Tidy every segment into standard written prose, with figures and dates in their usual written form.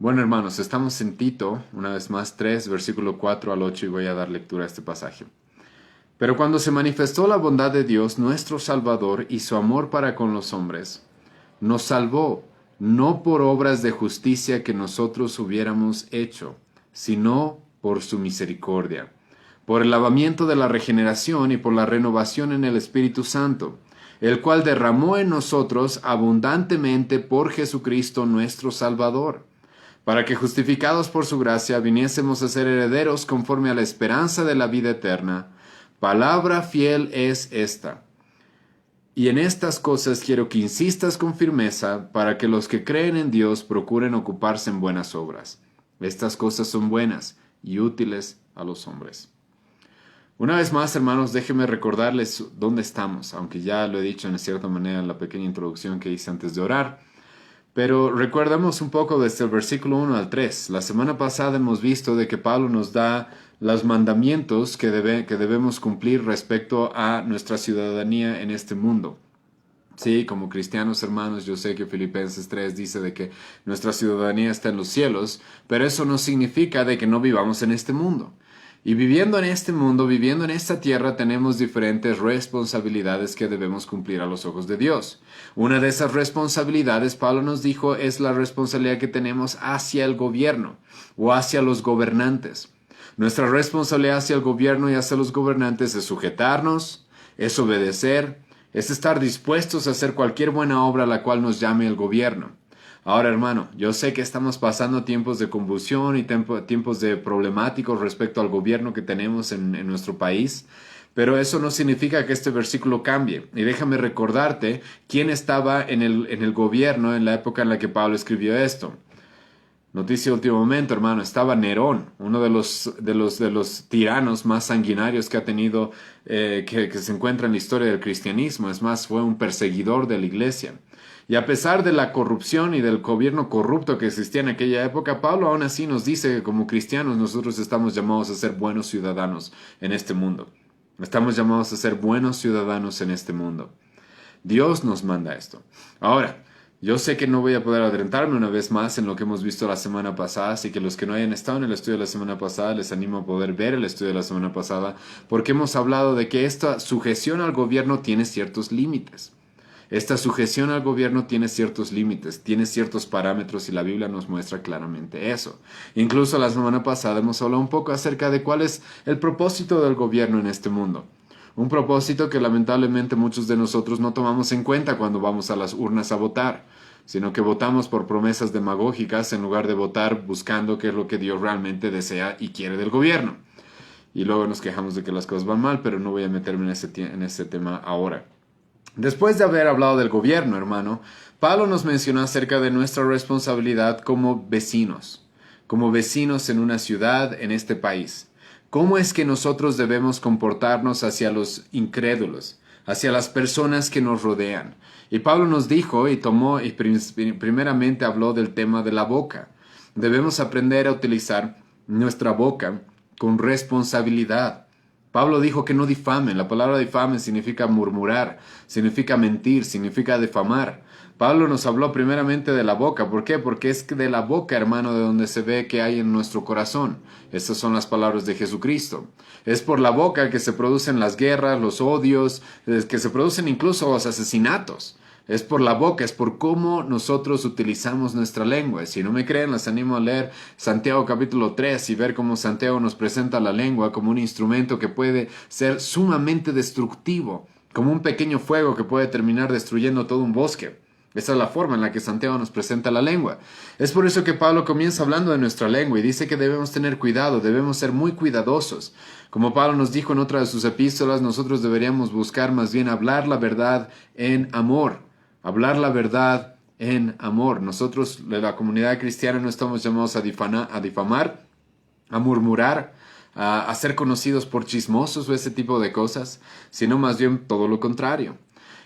Bueno, hermanos, estamos en Tito, una vez más 3, versículo 4 al 8, y voy a dar lectura a este pasaje. Pero cuando se manifestó la bondad de Dios, nuestro Salvador, y su amor para con los hombres, nos salvó, no por obras de justicia que nosotros hubiéramos hecho, sino por su misericordia, por el lavamiento de la regeneración y por la renovación en el Espíritu Santo, el cual derramó en nosotros abundantemente por Jesucristo nuestro Salvador, para que justificados por su gracia viniésemos a ser herederos conforme a la esperanza de la vida eterna. Palabra fiel es esta. Y en estas cosas quiero que insistas con firmeza para que los que creen en Dios procuren ocuparse en buenas obras. Estas cosas son buenas y útiles a los hombres. Una vez más, hermanos, déjenme recordarles dónde estamos, aunque ya lo he dicho en cierta manera en la pequeña introducción que hice antes de orar. Pero recordamos un poco desde el versículo 1 al 3. La semana pasada hemos visto de que Pablo nos da los mandamientos que debemos cumplir respecto a nuestra ciudadanía en este mundo. Sí, como cristianos hermanos, yo sé que Filipenses 3 dice de que nuestra ciudadanía está en los cielos, pero eso no significa de que no vivamos en este mundo. Y viviendo en este mundo, viviendo en esta tierra, tenemos diferentes responsabilidades que debemos cumplir a los ojos de Dios. Una de esas responsabilidades, Pablo nos dijo, es la responsabilidad que tenemos hacia el gobierno o hacia los gobernantes. Nuestra responsabilidad hacia el gobierno y hacia los gobernantes es sujetarnos, es obedecer, es estar dispuestos a hacer cualquier buena obra a la cual nos llame el gobierno. Ahora, hermano, yo sé que estamos pasando tiempos de convulsión y tiempos de problemáticos respecto al gobierno que tenemos en nuestro país, pero eso no significa que este versículo cambie. Y déjame recordarte quién estaba en el gobierno en la época en la que Pablo escribió esto. Noticia de último momento, hermano, estaba Nerón, uno de los tiranos más sanguinarios que ha tenido, que se encuentra en la historia del cristianismo. Es más, fue un perseguidor de la iglesia. Y a pesar de la corrupción y del gobierno corrupto que existía en aquella época, Pablo aún así nos dice que como cristianos nosotros estamos llamados a ser buenos ciudadanos en este mundo. Estamos llamados a ser buenos ciudadanos en este mundo. Dios nos manda esto. Ahora, yo sé que no voy a poder adelantarme una vez más en lo que hemos visto la semana pasada, así que los que no hayan estado en el estudio de la semana pasada, les animo a poder ver el estudio de la semana pasada, porque hemos hablado de que esta sujeción al gobierno tiene ciertos límites. Esta sujeción al gobierno tiene ciertos límites, tiene ciertos parámetros y la Biblia nos muestra claramente eso. Incluso la semana pasada hemos hablado un poco acerca de cuál es el propósito del gobierno en este mundo. Un propósito que lamentablemente muchos de nosotros no tomamos en cuenta cuando vamos a las urnas a votar, sino que votamos por promesas demagógicas en lugar de votar buscando qué es lo que Dios realmente desea y quiere del gobierno. Y luego nos quejamos de que las cosas van mal, pero no voy a meterme en ese tema ahora. Después de haber hablado del gobierno, hermano, Pablo nos mencionó acerca de nuestra responsabilidad como vecinos en una ciudad, en este país. ¿Cómo es que nosotros debemos comportarnos hacia los incrédulos, hacia las personas que nos rodean? Y Pablo nos dijo primeramente habló del tema de la boca. Debemos aprender a utilizar nuestra boca con responsabilidad. Pablo dijo que no difamen. La palabra difamen significa murmurar, significa mentir, significa difamar. Pablo nos habló primeramente de la boca. ¿Por qué? Porque es de la boca, hermano, de donde se ve que hay en nuestro corazón. Estas son las palabras de Jesucristo. Es por la boca que se producen las guerras, los odios, que se producen incluso los asesinatos. Es por la boca, es por cómo nosotros utilizamos nuestra lengua. Si no me creen, les animo a leer Santiago capítulo 3 y ver cómo Santiago nos presenta la lengua como un instrumento que puede ser sumamente destructivo, como un pequeño fuego que puede terminar destruyendo todo un bosque. Esa es la forma en la que Santiago nos presenta la lengua. Es por eso que Pablo comienza hablando de nuestra lengua y dice que debemos tener cuidado, debemos ser muy cuidadosos. Como Pablo nos dijo en otra de sus epístolas, nosotros deberíamos buscar más bien hablar la verdad en amor. Hablar la verdad en amor. Nosotros, de la comunidad cristiana, no estamos llamados a difamar, a murmurar, a ser conocidos por chismosos o ese tipo de cosas, sino más bien todo lo contrario.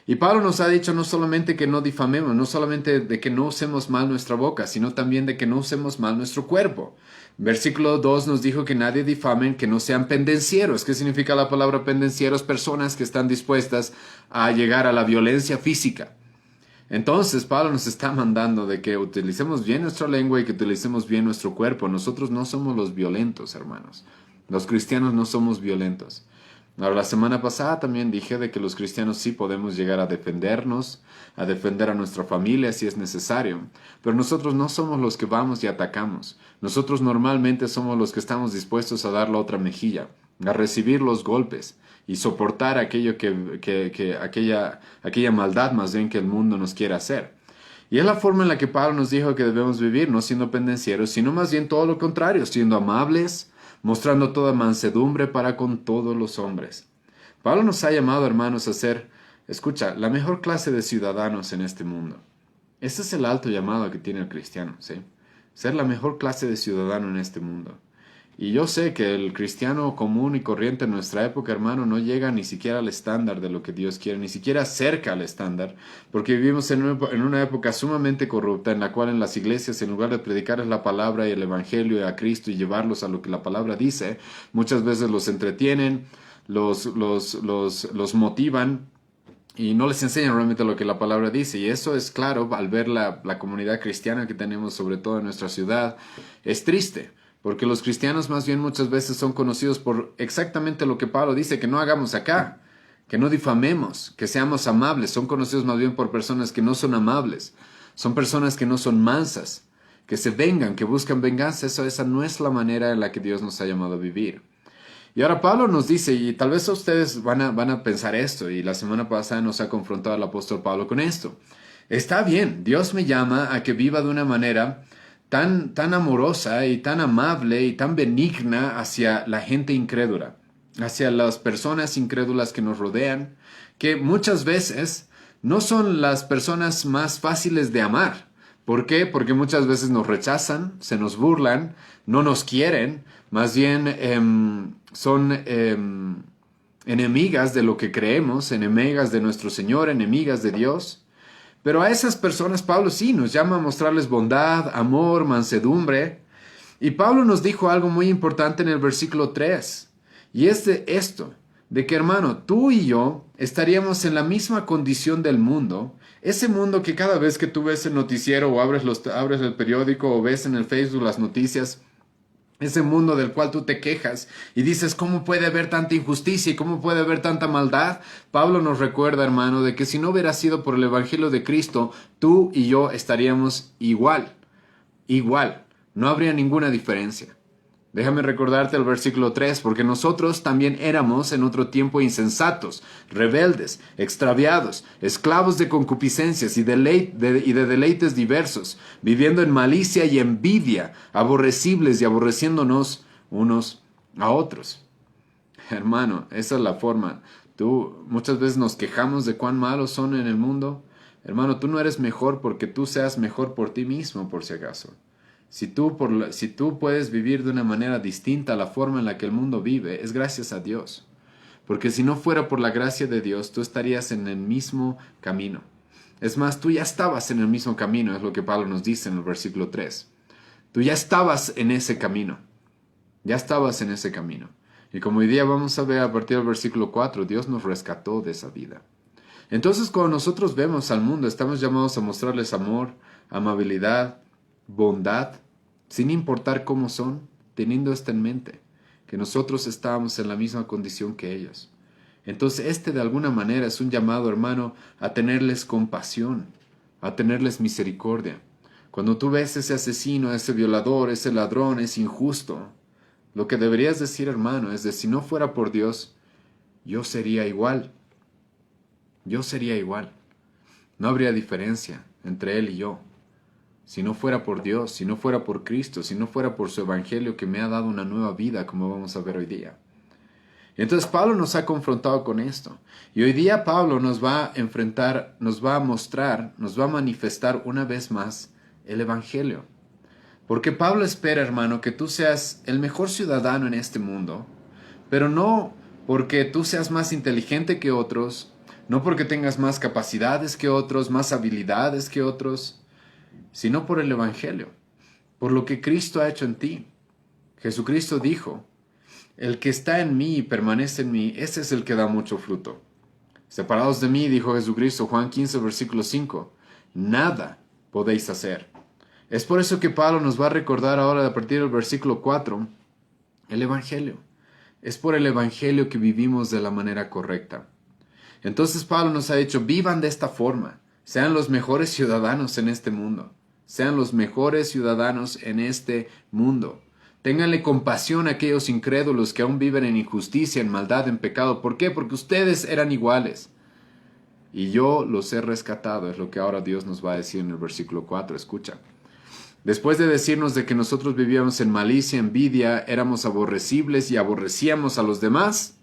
Y Pablo nos ha dicho no solamente que no difamemos, no solamente de que no usemos mal nuestra boca, sino también de que no usemos mal nuestro cuerpo. Versículo 2 nos dijo que nadie difamen, que no sean pendencieros. ¿Qué significa la palabra pendencieros? Personas que están dispuestas a llegar a la violencia física. Entonces, Pablo nos está mandando de que utilicemos bien nuestra lengua y que utilicemos bien nuestro cuerpo. Nosotros no somos los violentos, hermanos. Los cristianos no somos violentos. Ahora, la semana pasada también dije de que los cristianos sí podemos llegar a defendernos, a defender a nuestra familia si es necesario, pero nosotros no somos los que vamos y atacamos. Nosotros normalmente somos los que estamos dispuestos a dar la otra mejilla, a recibir los golpes y soportar aquello aquella maldad más bien que el mundo nos quiere hacer. Y es la forma en la que Pablo nos dijo que debemos vivir, no siendo pendencieros, sino más bien todo lo contrario, siendo amables, mostrando toda mansedumbre para con todos los hombres. Pablo nos ha llamado, hermanos, a ser, escucha, la mejor clase de ciudadanos en este mundo. Ese es el alto llamado que tiene el cristiano, ¿sí? Ser la mejor clase de ciudadano en este mundo. Y yo sé que el cristiano común y corriente en nuestra época, hermano, no llega ni siquiera al estándar de lo que Dios quiere, ni siquiera cerca al estándar, porque vivimos en una época sumamente corrupta en la cual en las iglesias, en lugar de predicarles la palabra y el evangelio y a Cristo y llevarlos a lo que la palabra dice, muchas veces los entretienen, los motivan y no les enseñan realmente lo que la palabra dice. Y eso es claro al ver la comunidad cristiana que tenemos, sobre todo en nuestra ciudad, es triste. Porque los cristianos más bien muchas veces son conocidos por exactamente lo que Pablo dice que no hagamos acá, que no difamemos, que seamos amables. Son conocidos más bien por personas que no son amables, son personas que no son mansas, que se vengan, que buscan venganza. Esa no es la manera en la que Dios nos ha llamado a vivir. Y ahora Pablo nos dice, y tal vez ustedes van a pensar esto, y la semana pasada nos ha confrontado el apóstol Pablo con esto. Está bien, Dios me llama a que viva de una manera tan amorosa y tan amable y tan benigna hacia la gente incrédula, hacia las personas incrédulas que nos rodean, que muchas veces no son las personas más fáciles de amar. ¿Por qué? Porque muchas veces nos rechazan, se nos burlan, no nos quieren, más bien son enemigas de lo que creemos, enemigas de nuestro Señor, enemigas de Dios. Pero a esas personas Pablo sí nos llama a mostrarles bondad, amor, mansedumbre. Y Pablo nos dijo algo muy importante en el versículo 3. Y es de esto, de que hermano, tú y yo estaríamos en la misma condición del mundo. Ese mundo que cada vez que tú ves el noticiero o abres el periódico o ves en el Facebook las noticias, ese mundo del cual tú te quejas y dices, ¿cómo puede haber tanta injusticia y cómo puede haber tanta maldad? Pablo nos recuerda, hermano, de que si no hubiera sido por el Evangelio de Cristo, tú y yo estaríamos igual. No habría ninguna diferencia. Déjame recordarte el versículo 3, porque nosotros también éramos en otro tiempo insensatos, rebeldes, extraviados, esclavos de concupiscencias y de deleites diversos, viviendo en malicia y envidia, aborrecibles y aborreciéndonos unos a otros. Hermano, esa es la forma. Muchas veces nos quejamos de cuán malos son en el mundo. Hermano, tú no eres mejor porque tú seas mejor por ti mismo, por si acaso. Si tú puedes vivir de una manera distinta a la forma en la que el mundo vive, es gracias a Dios. Porque si no fuera por la gracia de Dios, tú estarías en el mismo camino. Es más, tú ya estabas en el mismo camino, es lo que Pablo nos dice en el versículo 3. Tú ya estabas en ese camino. Ya estabas en ese camino. Y como hoy día vamos a ver a partir del versículo 4, Dios nos rescató de esa vida. Entonces, cuando nosotros vemos al mundo, estamos llamados a mostrarles amor, amabilidad, bondad, sin importar cómo son, teniendo esto en mente, que nosotros estábamos en la misma condición que ellos. Entonces de alguna manera es un llamado, hermano, a tenerles compasión, a tenerles misericordia. Cuando tú ves ese asesino, ese violador, ese ladrón, es injusto, lo que deberías decir, hermano, es de si no fuera por Dios, yo sería igual. Yo sería igual. No habría diferencia entre él y yo. Si no fuera por Dios, si no fuera por Cristo, si no fuera por su evangelio que me ha dado una nueva vida, como vamos a ver hoy día. Entonces Pablo nos ha confrontado con esto. Y hoy día Pablo nos va a enfrentar, nos va a mostrar, nos va a manifestar una vez más el evangelio. Porque Pablo espera, hermano, que tú seas el mejor ciudadano en este mundo, pero no porque tú seas más inteligente que otros, no porque tengas más capacidades que otros, más habilidades que otros, sino por el evangelio, por lo que Cristo ha hecho en ti. Jesucristo dijo, el que está en mí y permanece en mí, ese es el que da mucho fruto. Separados de mí, dijo Jesucristo, Juan 15, versículo 5, nada podéis hacer. Es por eso que Pablo nos va a recordar ahora a partir del versículo 4 el Evangelio. Es por el Evangelio que vivimos de la manera correcta. Entonces Pablo nos ha dicho, vivan de esta forma, sean los mejores ciudadanos en este mundo, sean los mejores ciudadanos en este mundo. Ténganle compasión a aquellos incrédulos que aún viven en injusticia, en maldad, en pecado. ¿Por qué? Porque ustedes eran iguales. Y yo los he rescatado, es lo que ahora Dios nos va a decir en el versículo 4. Escucha. Después de decirnos de que nosotros vivíamos en malicia, envidia, éramos aborrecibles y aborrecíamos a los demás,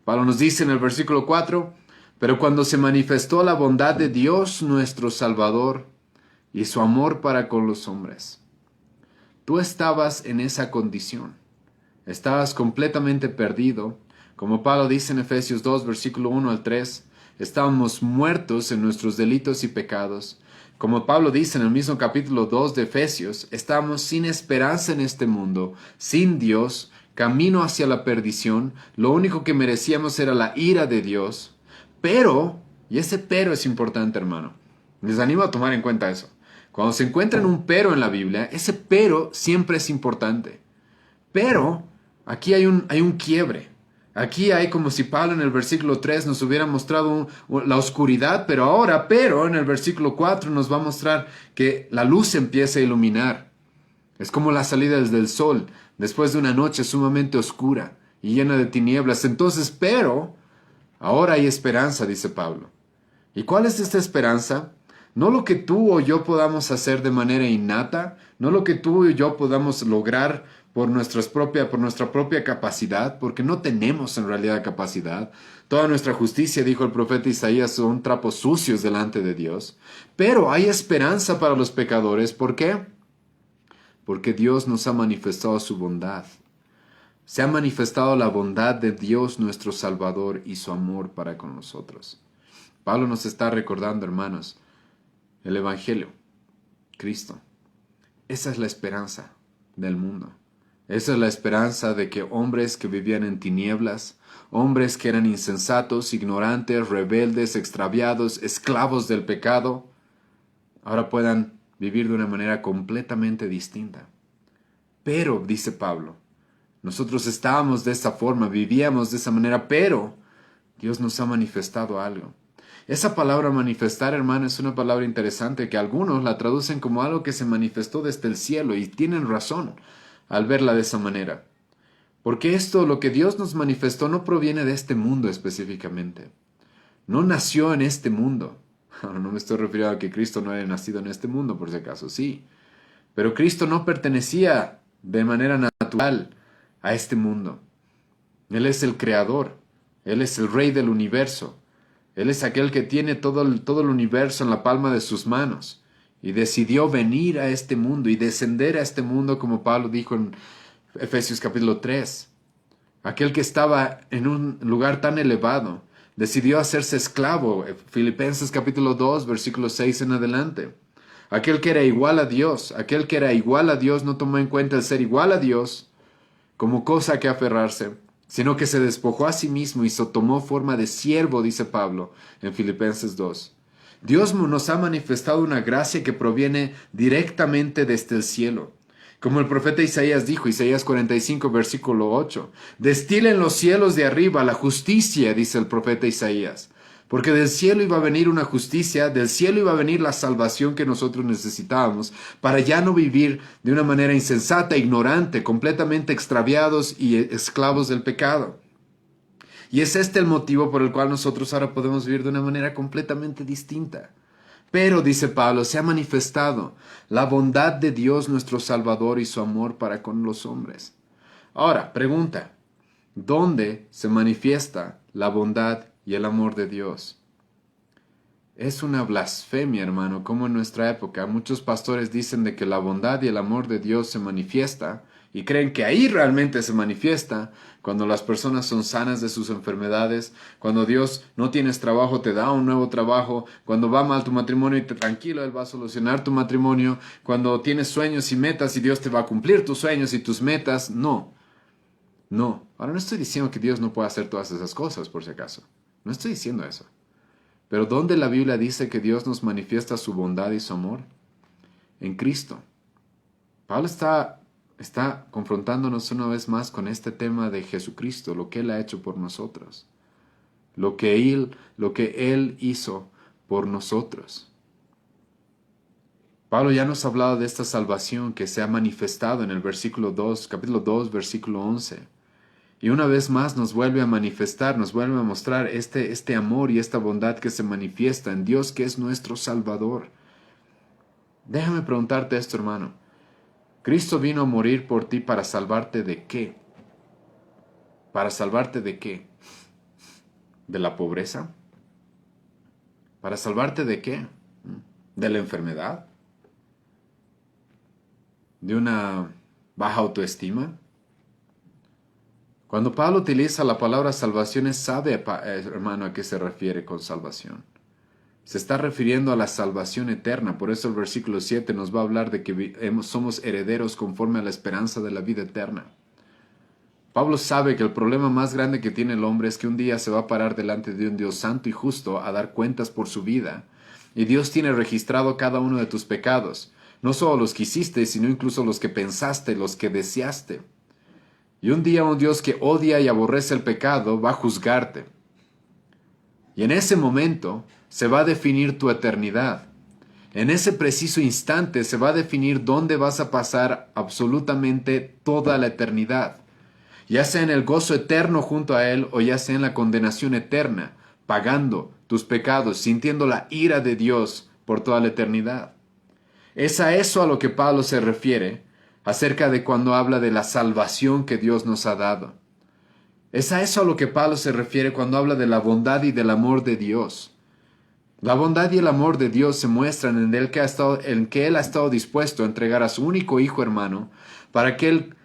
Pablo nos dice en el versículo 4, pero cuando se manifestó la bondad de Dios nuestro Salvador y su amor para con los hombres. Tú estabas en esa condición. Estabas completamente perdido. Como Pablo dice en Efesios 2, versículo 1 al 3, estábamos muertos en nuestros delitos y pecados. Como Pablo dice en el mismo capítulo 2 de Efesios, estábamos sin esperanza en este mundo, sin Dios, camino hacia la perdición. Lo único que merecíamos era la ira de Dios. Pero, y ese pero es importante, hermano, les animo a tomar en cuenta eso. Cuando se encuentran un pero en la Biblia, ese pero siempre es importante. Pero aquí hay un quiebre. Aquí hay como si Pablo en el versículo 3 nos hubiera mostrado la oscuridad, pero en el versículo 4 nos va a mostrar que la luz empieza a iluminar. Es como la salida del sol después de una noche sumamente oscura y llena de tinieblas. Entonces, pero ahora hay esperanza, dice Pablo. ¿Y cuál es esta esperanza? No lo que tú o yo podamos hacer de manera innata, no lo que tú y yo podamos lograr por nuestra propia capacidad, porque no tenemos en realidad capacidad. Toda nuestra justicia, dijo el profeta Isaías, son trapos sucios delante de Dios. Pero hay esperanza para los pecadores. ¿Por qué? Porque Dios nos ha manifestado su bondad. Se ha manifestado la bondad de Dios nuestro Salvador y su amor para con nosotros. Pablo nos está recordando, hermanos, el Evangelio, Cristo. Esa es la esperanza del mundo. Esa es la esperanza de que hombres que vivían en tinieblas, hombres que eran insensatos, ignorantes, rebeldes, extraviados, esclavos del pecado, ahora puedan vivir de una manera completamente distinta. Pero, dice Pablo, nosotros estábamos de esa forma, vivíamos de esa manera, pero Dios nos ha manifestado algo. Esa palabra manifestar, hermano, es una palabra interesante que algunos la traducen como algo que se manifestó desde el cielo y tienen razón al verla de esa manera. Porque esto, lo que Dios nos manifestó, no proviene de este mundo específicamente. No nació en este mundo. Ahora, no me estoy refiriendo a que Cristo no haya nacido en este mundo, por si acaso, sí. Pero Cristo no pertenecía de manera natural a este mundo. Él es el creador. Él es el rey del universo. Él es aquel que tiene todo el universo en la palma de sus manos y decidió venir a este mundo y descender a este mundo, como Pablo dijo en Efesios capítulo 3. Aquel que estaba en un lugar tan elevado decidió hacerse esclavo, Filipenses capítulo 2, versículo 6 en adelante. Aquel que era igual a Dios, no tomó en cuenta el ser igual a Dios como cosa que aferrarse, sino que se despojó a sí mismo y tomó forma de siervo, dice Pablo en Filipenses 2. Dios nos ha manifestado una gracia que proviene directamente desde el cielo. Como el profeta Isaías dijo, Isaías 45, versículo 8, destilen los cielos de arriba la justicia, dice el profeta Isaías. Porque del cielo iba a venir una justicia, del cielo iba a venir la salvación que nosotros necesitábamos para ya no vivir de una manera insensata, ignorante, completamente extraviados y esclavos del pecado. Y es este el motivo por el cual nosotros ahora podemos vivir de una manera completamente distinta. Pero, dice Pablo, se ha manifestado la bondad de Dios nuestro Salvador y su amor para con los hombres. Ahora, pregunta, ¿dónde se manifiesta la bondad y el amor de Dios? Es una blasfemia, hermano, como en nuestra época muchos pastores dicen de que la bondad y el amor de Dios se manifiesta y creen que ahí realmente se manifiesta cuando las personas son sanas de sus enfermedades, cuando Dios no tienes trabajo, te da un nuevo trabajo, cuando va mal tu matrimonio y tranquilo, Él va a solucionar tu matrimonio, cuando tienes sueños y metas y Dios te va a cumplir tus sueños y tus metas. No. Ahora no estoy diciendo que Dios no pueda hacer todas esas cosas, por si acaso. No estoy diciendo eso. Pero ¿dónde la Biblia dice que Dios nos manifiesta su bondad y su amor? En Cristo. Pablo está confrontándonos una vez más con este tema de Jesucristo, lo que Él ha hecho por nosotros, lo que Él hizo por nosotros. Pablo ya nos ha hablado de esta salvación que se ha manifestado en el versículo 2, capítulo 2, versículo 11. Y una vez más nos vuelve a manifestar, nos vuelve a mostrar este amor y esta bondad que se manifiesta en Dios, que es nuestro Salvador. Déjame preguntarte esto, hermano. ¿Cristo vino a morir por ti para salvarte de qué? ¿Para salvarte de qué? ¿De la pobreza? ¿Para salvarte de qué? ¿De la enfermedad? ¿De una baja autoestima? Cuando Pablo utiliza la palabra salvación, sabe, hermano, a qué se refiere con salvación. Se está refiriendo a la salvación eterna. Por eso el versículo 7 nos va a hablar de que somos herederos conforme a la esperanza de la vida eterna. Pablo sabe que el problema más grande que tiene el hombre es que un día se va a parar delante de un Dios santo y justo a dar cuentas por su vida. Y Dios tiene registrado cada uno de tus pecados. No solo los que hiciste, sino incluso los que pensaste, los que deseaste. Y un día un Dios que odia y aborrece el pecado va a juzgarte. Y en ese momento se va a definir tu eternidad. En ese preciso instante se va a definir dónde vas a pasar absolutamente toda la eternidad. Ya sea en el gozo eterno junto a Él o ya sea en la condenación eterna, pagando tus pecados, sintiendo la ira de Dios por toda la eternidad. Es a eso a lo que Pablo se refiere acerca de cuando habla de la salvación que Dios nos ha dado. Es a eso a lo que Pablo se refiere cuando habla de la bondad y del amor de Dios. La bondad y el amor de Dios se muestran en que Él ha estado dispuesto a entregar a su único Hijo, hermano, para que Él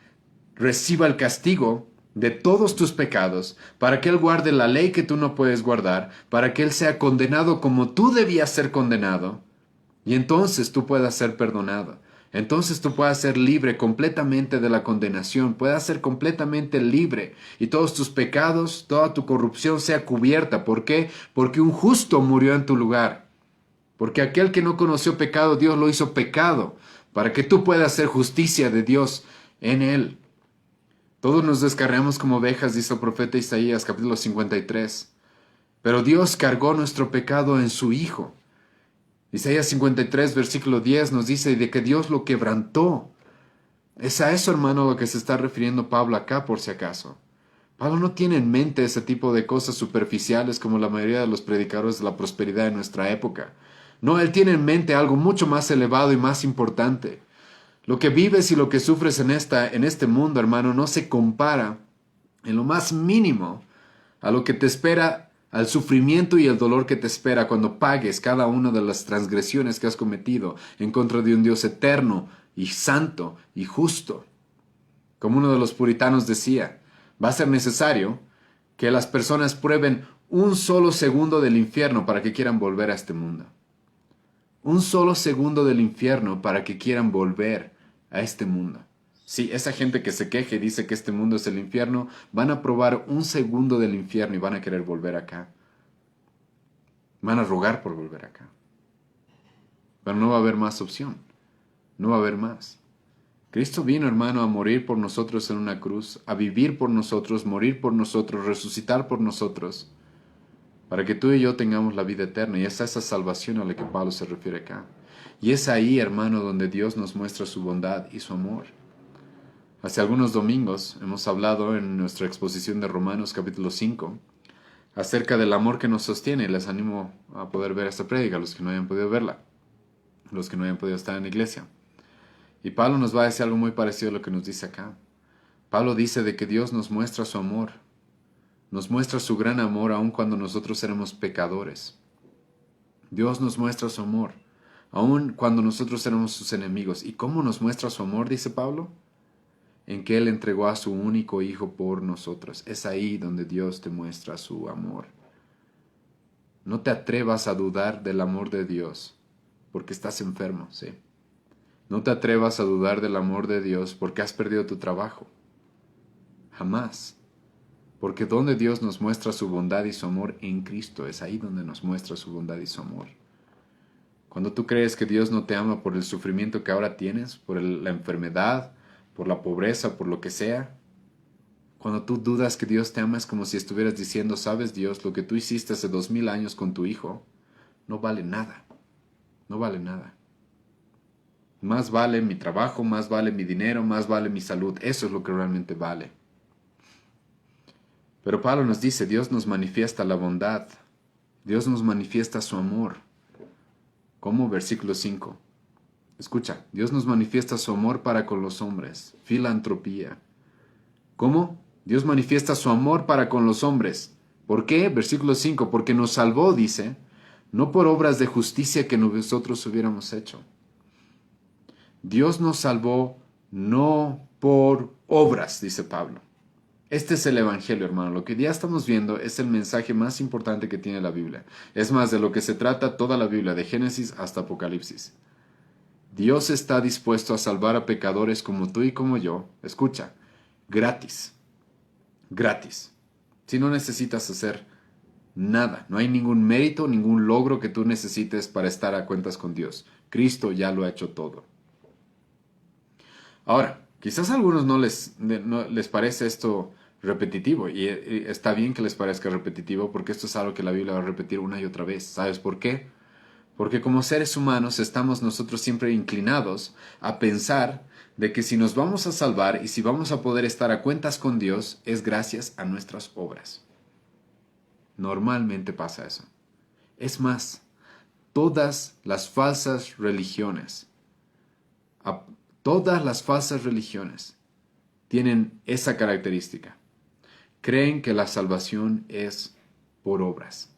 reciba el castigo de todos tus pecados, para que Él guarde la ley que tú no puedes guardar, para que Él sea condenado como tú debías ser condenado, y entonces tú puedas ser perdonado. Entonces tú puedas ser libre completamente de la condenación, puedas ser completamente libre y todos tus pecados, toda tu corrupción sea cubierta. ¿Por qué? Porque un justo murió en tu lugar. Porque aquel que no conoció pecado, Dios lo hizo pecado, para que tú puedas ser justicia de Dios en él. Todos nos descarriamos como ovejas, dice el profeta Isaías, capítulo 53. Pero Dios cargó nuestro pecado en su Hijo. Isaías 53, versículo 10 nos dice de que Dios lo quebrantó. Es a eso, hermano, lo que se está refiriendo Pablo acá, por si acaso. Pablo no tiene en mente ese tipo de cosas superficiales como la mayoría de los predicadores de la prosperidad de nuestra época. No, él tiene en mente algo mucho más elevado y más importante. Lo que vives y lo que sufres en este mundo, hermano, no se compara en lo más mínimo a lo que te espera, al sufrimiento y el dolor que te espera cuando pagues cada una de las transgresiones que has cometido en contra de un Dios eterno y santo y justo. Como uno de los puritanos decía, va a ser necesario que las personas prueben un solo segundo del infierno para que quieran volver a este mundo. Un solo segundo del infierno para que quieran volver a este mundo. Sí, esa gente que se queje y dice que este mundo es el infierno, van a probar un segundo del infierno y van a querer volver acá. Van a rogar por volver acá. Pero no va a haber más opción. No va a haber más. Cristo vino, hermano, a morir por nosotros en una cruz, a vivir por nosotros, morir por nosotros, resucitar por nosotros, para que tú y yo tengamos la vida eterna. Y es a esa salvación a la que Pablo se refiere acá. Y es ahí, hermano, donde Dios nos muestra su bondad y su amor. Hace algunos domingos hemos hablado en nuestra exposición de Romanos capítulo 5 acerca del amor que nos sostiene. Les animo a poder ver esta prédica, los que no hayan podido verla, los que no hayan podido estar en la iglesia. Y Pablo nos va a decir algo muy parecido a lo que nos dice acá. Pablo dice de que Dios nos muestra su amor, nos muestra su gran amor aun cuando nosotros éramos pecadores. Dios nos muestra su amor, aun cuando nosotros éramos sus enemigos. ¿Y cómo nos muestra su amor, dice Pablo? En que Él entregó a su único Hijo por nosotros. Es ahí donde Dios te muestra su amor. No te atrevas a dudar del amor de Dios, porque estás enfermo, ¿sí? No te atrevas a dudar del amor de Dios porque has perdido tu trabajo. Jamás. Porque donde Dios nos muestra su bondad y su amor en Cristo, es ahí donde nos muestra su bondad y su amor. Cuando tú crees que Dios no te ama por el sufrimiento que ahora tienes, por la enfermedad, por la pobreza, por lo que sea, cuando tú dudas que Dios te ama, es como si estuvieras diciendo, sabes Dios, lo que tú hiciste hace 2000 años con tu hijo, no vale nada, no vale nada. Más vale mi trabajo, más vale mi dinero, más vale mi salud, eso es lo que realmente vale. Pero Pablo nos dice, Dios nos manifiesta la bondad, Dios nos manifiesta su amor. ¿Cómo? Versículo 5. Escucha, Dios nos manifiesta su amor para con los hombres, filantropía. ¿Cómo? Dios manifiesta su amor para con los hombres. ¿Por qué? Versículo 5, porque nos salvó, dice, no por obras de justicia que nosotros hubiéramos hecho. Dios nos salvó no por obras, dice Pablo. Este es el Evangelio, hermano. Lo que ya estamos viendo es el mensaje más importante que tiene la Biblia. Es más, de lo que se trata toda la Biblia, de Génesis hasta Apocalipsis. Dios está dispuesto a salvar a pecadores como tú y como yo. Escucha, gratis. Gratis. Si no necesitas hacer nada, no hay ningún mérito, ningún logro que tú necesites para estar a cuentas con Dios. Cristo ya lo ha hecho todo. Ahora, quizás a algunos no les parece esto repetitivo, y está bien que les parezca repetitivo porque esto es algo que la Biblia va a repetir una y otra vez. ¿Sabes por qué? Porque como seres humanos estamos nosotros siempre inclinados a pensar de que si nos vamos a salvar y si vamos a poder estar a cuentas con Dios es gracias a nuestras obras. Normalmente pasa eso. Es más, todas las falsas religiones, tienen esa característica. Creen que la salvación es por obras.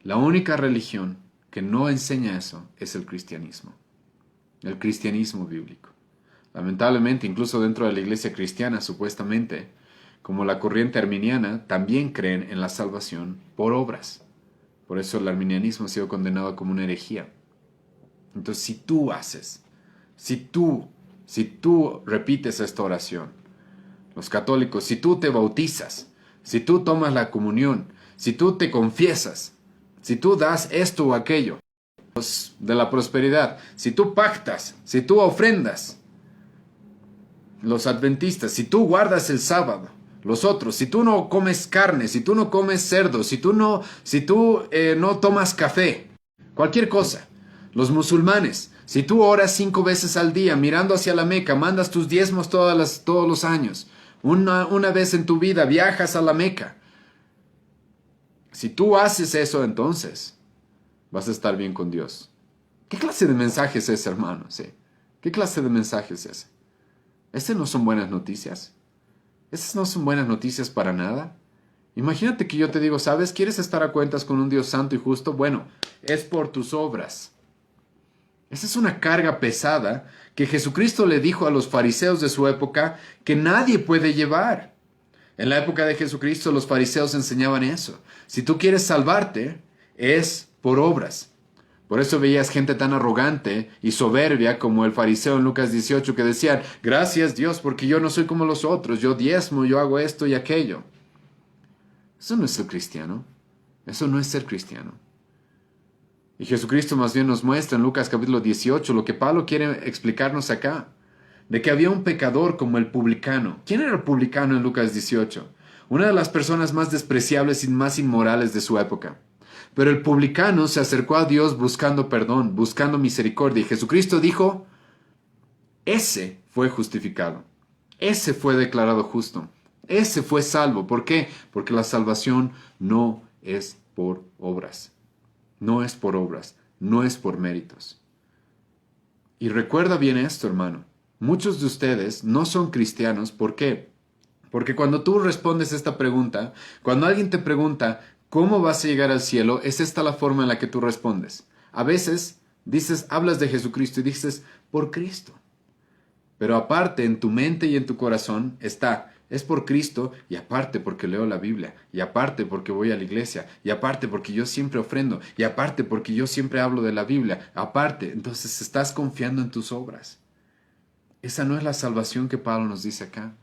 La única religión que no enseña eso es el cristianismo bíblico. Lamentablemente, incluso dentro de la iglesia cristiana, supuestamente, como la corriente arminiana, también creen en la salvación por obras. Por eso el arminianismo ha sido condenado como una herejía. Entonces, si tú repites esta oración, los católicos, si tú te bautizas, si tú tomas la comunión, si tú te confiesas, si tú das esto o aquello, de la prosperidad, si tú pactas, si tú ofrendas, los adventistas, si tú guardas el sábado, los otros, si tú no comes carne, si tú no comes cerdo, si tú no tomas café, cualquier cosa, los musulmanes, si tú oras 5 veces al día mirando hacia la Meca, mandas tus diezmos todos los años, una vez en tu vida viajas a la Meca, si tú haces eso, entonces vas a estar bien con Dios. ¿Qué clase de mensaje es ese, hermano? ¿Sí? ¿Qué clase de mensaje es ese? ¿Esas no son buenas noticias? ¿Esas no son buenas noticias para nada? Imagínate que yo te digo, ¿sabes? ¿Quieres estar a cuentas con un Dios santo y justo? Bueno, es por tus obras. Esa es una carga pesada que Jesucristo le dijo a los fariseos de su época que nadie puede llevar. En la época de Jesucristo los fariseos enseñaban eso. Si tú quieres salvarte, es por obras. Por eso veías gente tan arrogante y soberbia como el fariseo en Lucas 18 que decían, gracias Dios porque yo no soy como los otros, yo diezmo, yo hago esto y aquello. Eso no es ser cristiano. Eso no es ser cristiano. Y Jesucristo más bien nos muestra en Lucas capítulo 18 lo que Pablo quiere explicarnos acá. De que había un pecador como el publicano. ¿Quién era el publicano en Lucas 18? Una de las personas más despreciables y más inmorales de su época. Pero el publicano se acercó a Dios buscando perdón, buscando misericordia. Y Jesucristo dijo, ese fue justificado. Ese fue declarado justo. Ese fue salvo. ¿Por qué? Porque la salvación no es por obras. No es por obras. No es por méritos. Y recuerda bien esto, hermano. Muchos de ustedes no son cristianos. ¿Por qué? Porque cuando tú respondes esta pregunta, cuando alguien te pregunta, ¿cómo vas a llegar al cielo? Es esta la forma en la que tú respondes. A veces hablas de Jesucristo y dices, por Cristo. Pero aparte, en tu mente y en tu corazón es por Cristo y aparte porque leo la Biblia, y aparte porque voy a la iglesia, y aparte porque yo siempre ofrendo, y aparte porque yo siempre hablo de la Biblia, aparte, entonces estás confiando en tus obras. Esa no es la salvación que Pablo nos dice acá.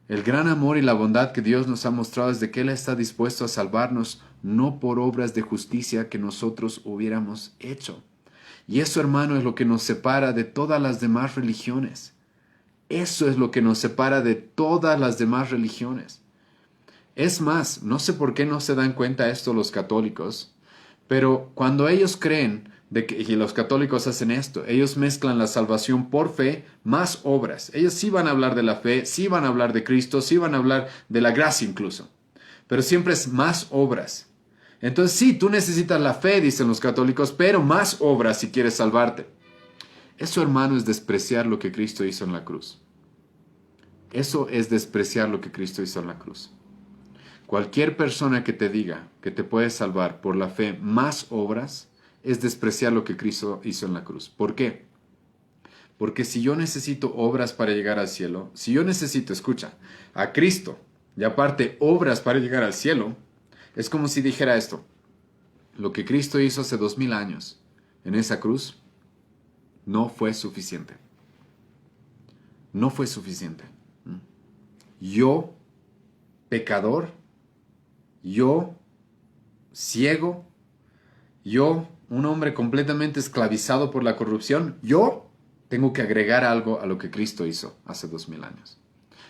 El gran amor y la bondad que Dios nos ha mostrado es de que Él está dispuesto a salvarnos no por obras de justicia que nosotros hubiéramos hecho. Y eso, hermano, es lo que nos separa de todas las demás religiones. Eso es lo que nos separa de todas las demás religiones. Es más, no sé por qué no se dan cuenta esto los católicos, pero cuando ellos creen y los católicos hacen esto, ellos mezclan la salvación por fe más obras. Ellos sí van a hablar de la fe, sí van a hablar de Cristo, sí van a hablar de la gracia incluso, pero siempre es más obras. Entonces sí, tú necesitas la fe, dicen los católicos, pero más obras si quieres salvarte. Eso, hermano, es despreciar lo que Cristo hizo en la cruz. Eso es despreciar lo que Cristo hizo en la cruz. Cualquier persona que te diga que te puede salvar por la fe más obras, es despreciar lo que Cristo hizo en la cruz. ¿Por qué? Porque si yo necesito obras para llegar al cielo, si yo necesito, escucha, a Cristo y aparte obras para llegar al cielo, es como si dijera esto: lo que Cristo hizo hace 2000 años en esa cruz no fue suficiente. No fue suficiente. Yo, pecador, yo, ciego, yo, un hombre completamente esclavizado por la corrupción, yo tengo que agregar algo a lo que Cristo hizo hace 2000 años.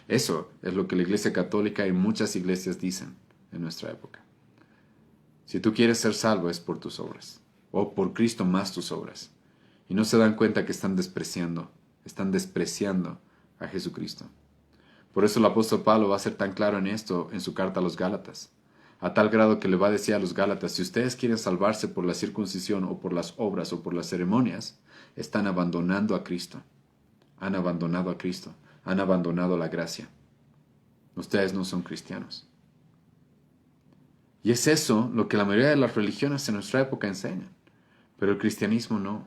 Eso es lo que la Iglesia Católica y muchas iglesias dicen en nuestra época. Si tú quieres ser salvo es por tus obras, o por Cristo más tus obras. Y no se dan cuenta que están despreciando a Jesucristo. Por eso el apóstol Pablo va a ser tan claro en esto en su carta a los Gálatas, a tal grado que le va a decir a los Gálatas: si ustedes quieren salvarse por la circuncisión o por las obras o por las ceremonias, están abandonando a Cristo. Han abandonado a Cristo, han abandonado la gracia. Ustedes no son cristianos. Y es eso lo que la mayoría de las religiones en nuestra época enseñan, pero el cristianismo no.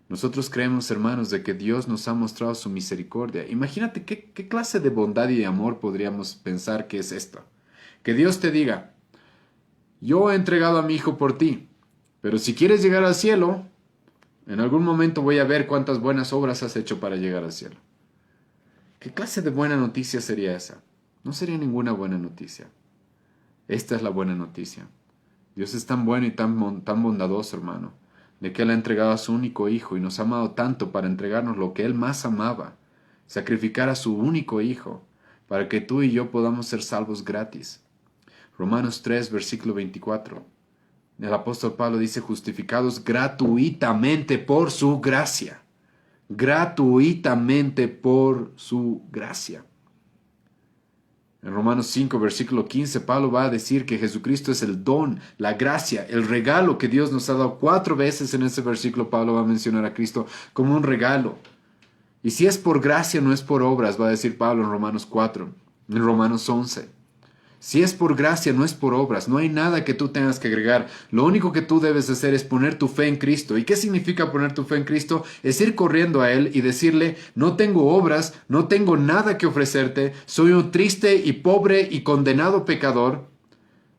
Nosotros creemos, hermanos, de que Dios nos ha mostrado su misericordia. Imagínate qué clase de bondad y de amor podríamos pensar que es esto. Que Dios te diga: yo he entregado a mi hijo por ti, pero si quieres llegar al cielo, en algún momento voy a ver cuántas buenas obras has hecho para llegar al cielo. ¿Qué clase de buena noticia sería esa? No sería ninguna buena noticia. Esta es la buena noticia. Dios es tan bueno y tan bondadoso, hermano, de que Él ha entregado a su único Hijo y nos ha amado tanto para entregarnos lo que Él más amaba, sacrificar a su único Hijo, para que tú y yo podamos ser salvos gratis. Romanos 3, versículo 24. El apóstol Pablo dice: justificados gratuitamente por su gracia. Gratuitamente por su gracia. En Romanos 5, versículo 15, Pablo va a decir que Jesucristo es el don, la gracia, el regalo que Dios nos ha dado. 4 veces en ese versículo Pablo va a mencionar a Cristo como un regalo. Y si es por gracia, no es por obras, va a decir Pablo en Romanos 4, en Romanos 11. Si es por gracia, no es por obras. No hay nada que tú tengas que agregar. Lo único que tú debes hacer es poner tu fe en Cristo. ¿Y qué significa poner tu fe en Cristo? Es ir corriendo a Él y decirle: no tengo obras, no tengo nada que ofrecerte, soy un triste y pobre y condenado pecador,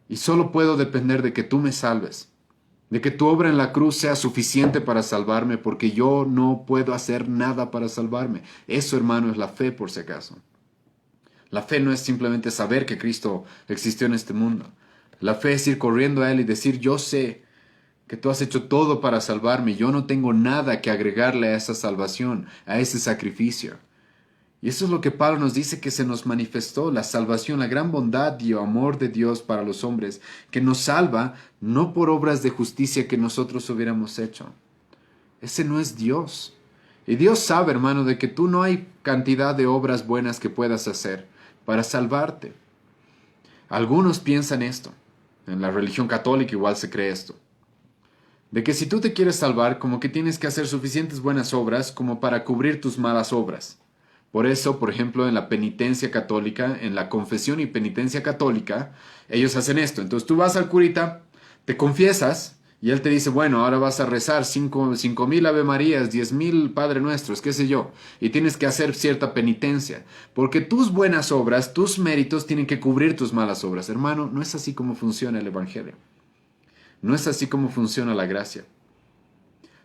y solo puedo depender de que tú me salves, de que tu obra en la cruz sea suficiente para salvarme, porque yo no puedo hacer nada para salvarme. Eso, hermano, es la fe, por si acaso. La fe no es simplemente saber que Cristo existió en este mundo. La fe es ir corriendo a Él y decir: yo sé que tú has hecho todo para salvarme. Yo no tengo nada que agregarle a esa salvación, a ese sacrificio. Y eso es lo que Pablo nos dice que se nos manifestó, la salvación, la gran bondad y amor de Dios para los hombres, que nos salva no por obras de justicia que nosotros hubiéramos hecho. Ese no es Dios. Y Dios sabe, hermano, de que tú no hay cantidad de obras buenas que puedas hacer para salvarte. Algunos piensan esto. En la religión católica igual se cree esto. De que si tú te quieres salvar, como que tienes que hacer suficientes buenas obras como para cubrir tus malas obras. Por eso, por ejemplo, en la penitencia católica, en la confesión y penitencia católica, ellos hacen esto. Entonces tú vas al curita, te confiesas, y él te dice: bueno, ahora vas a rezar 5,000 Ave Marías, 10,000 Padre Nuestros, qué sé yo. Y tienes que hacer cierta penitencia. Porque tus buenas obras, tus méritos tienen que cubrir tus malas obras. Hermano, no es así como funciona el Evangelio. No es así como funciona la gracia.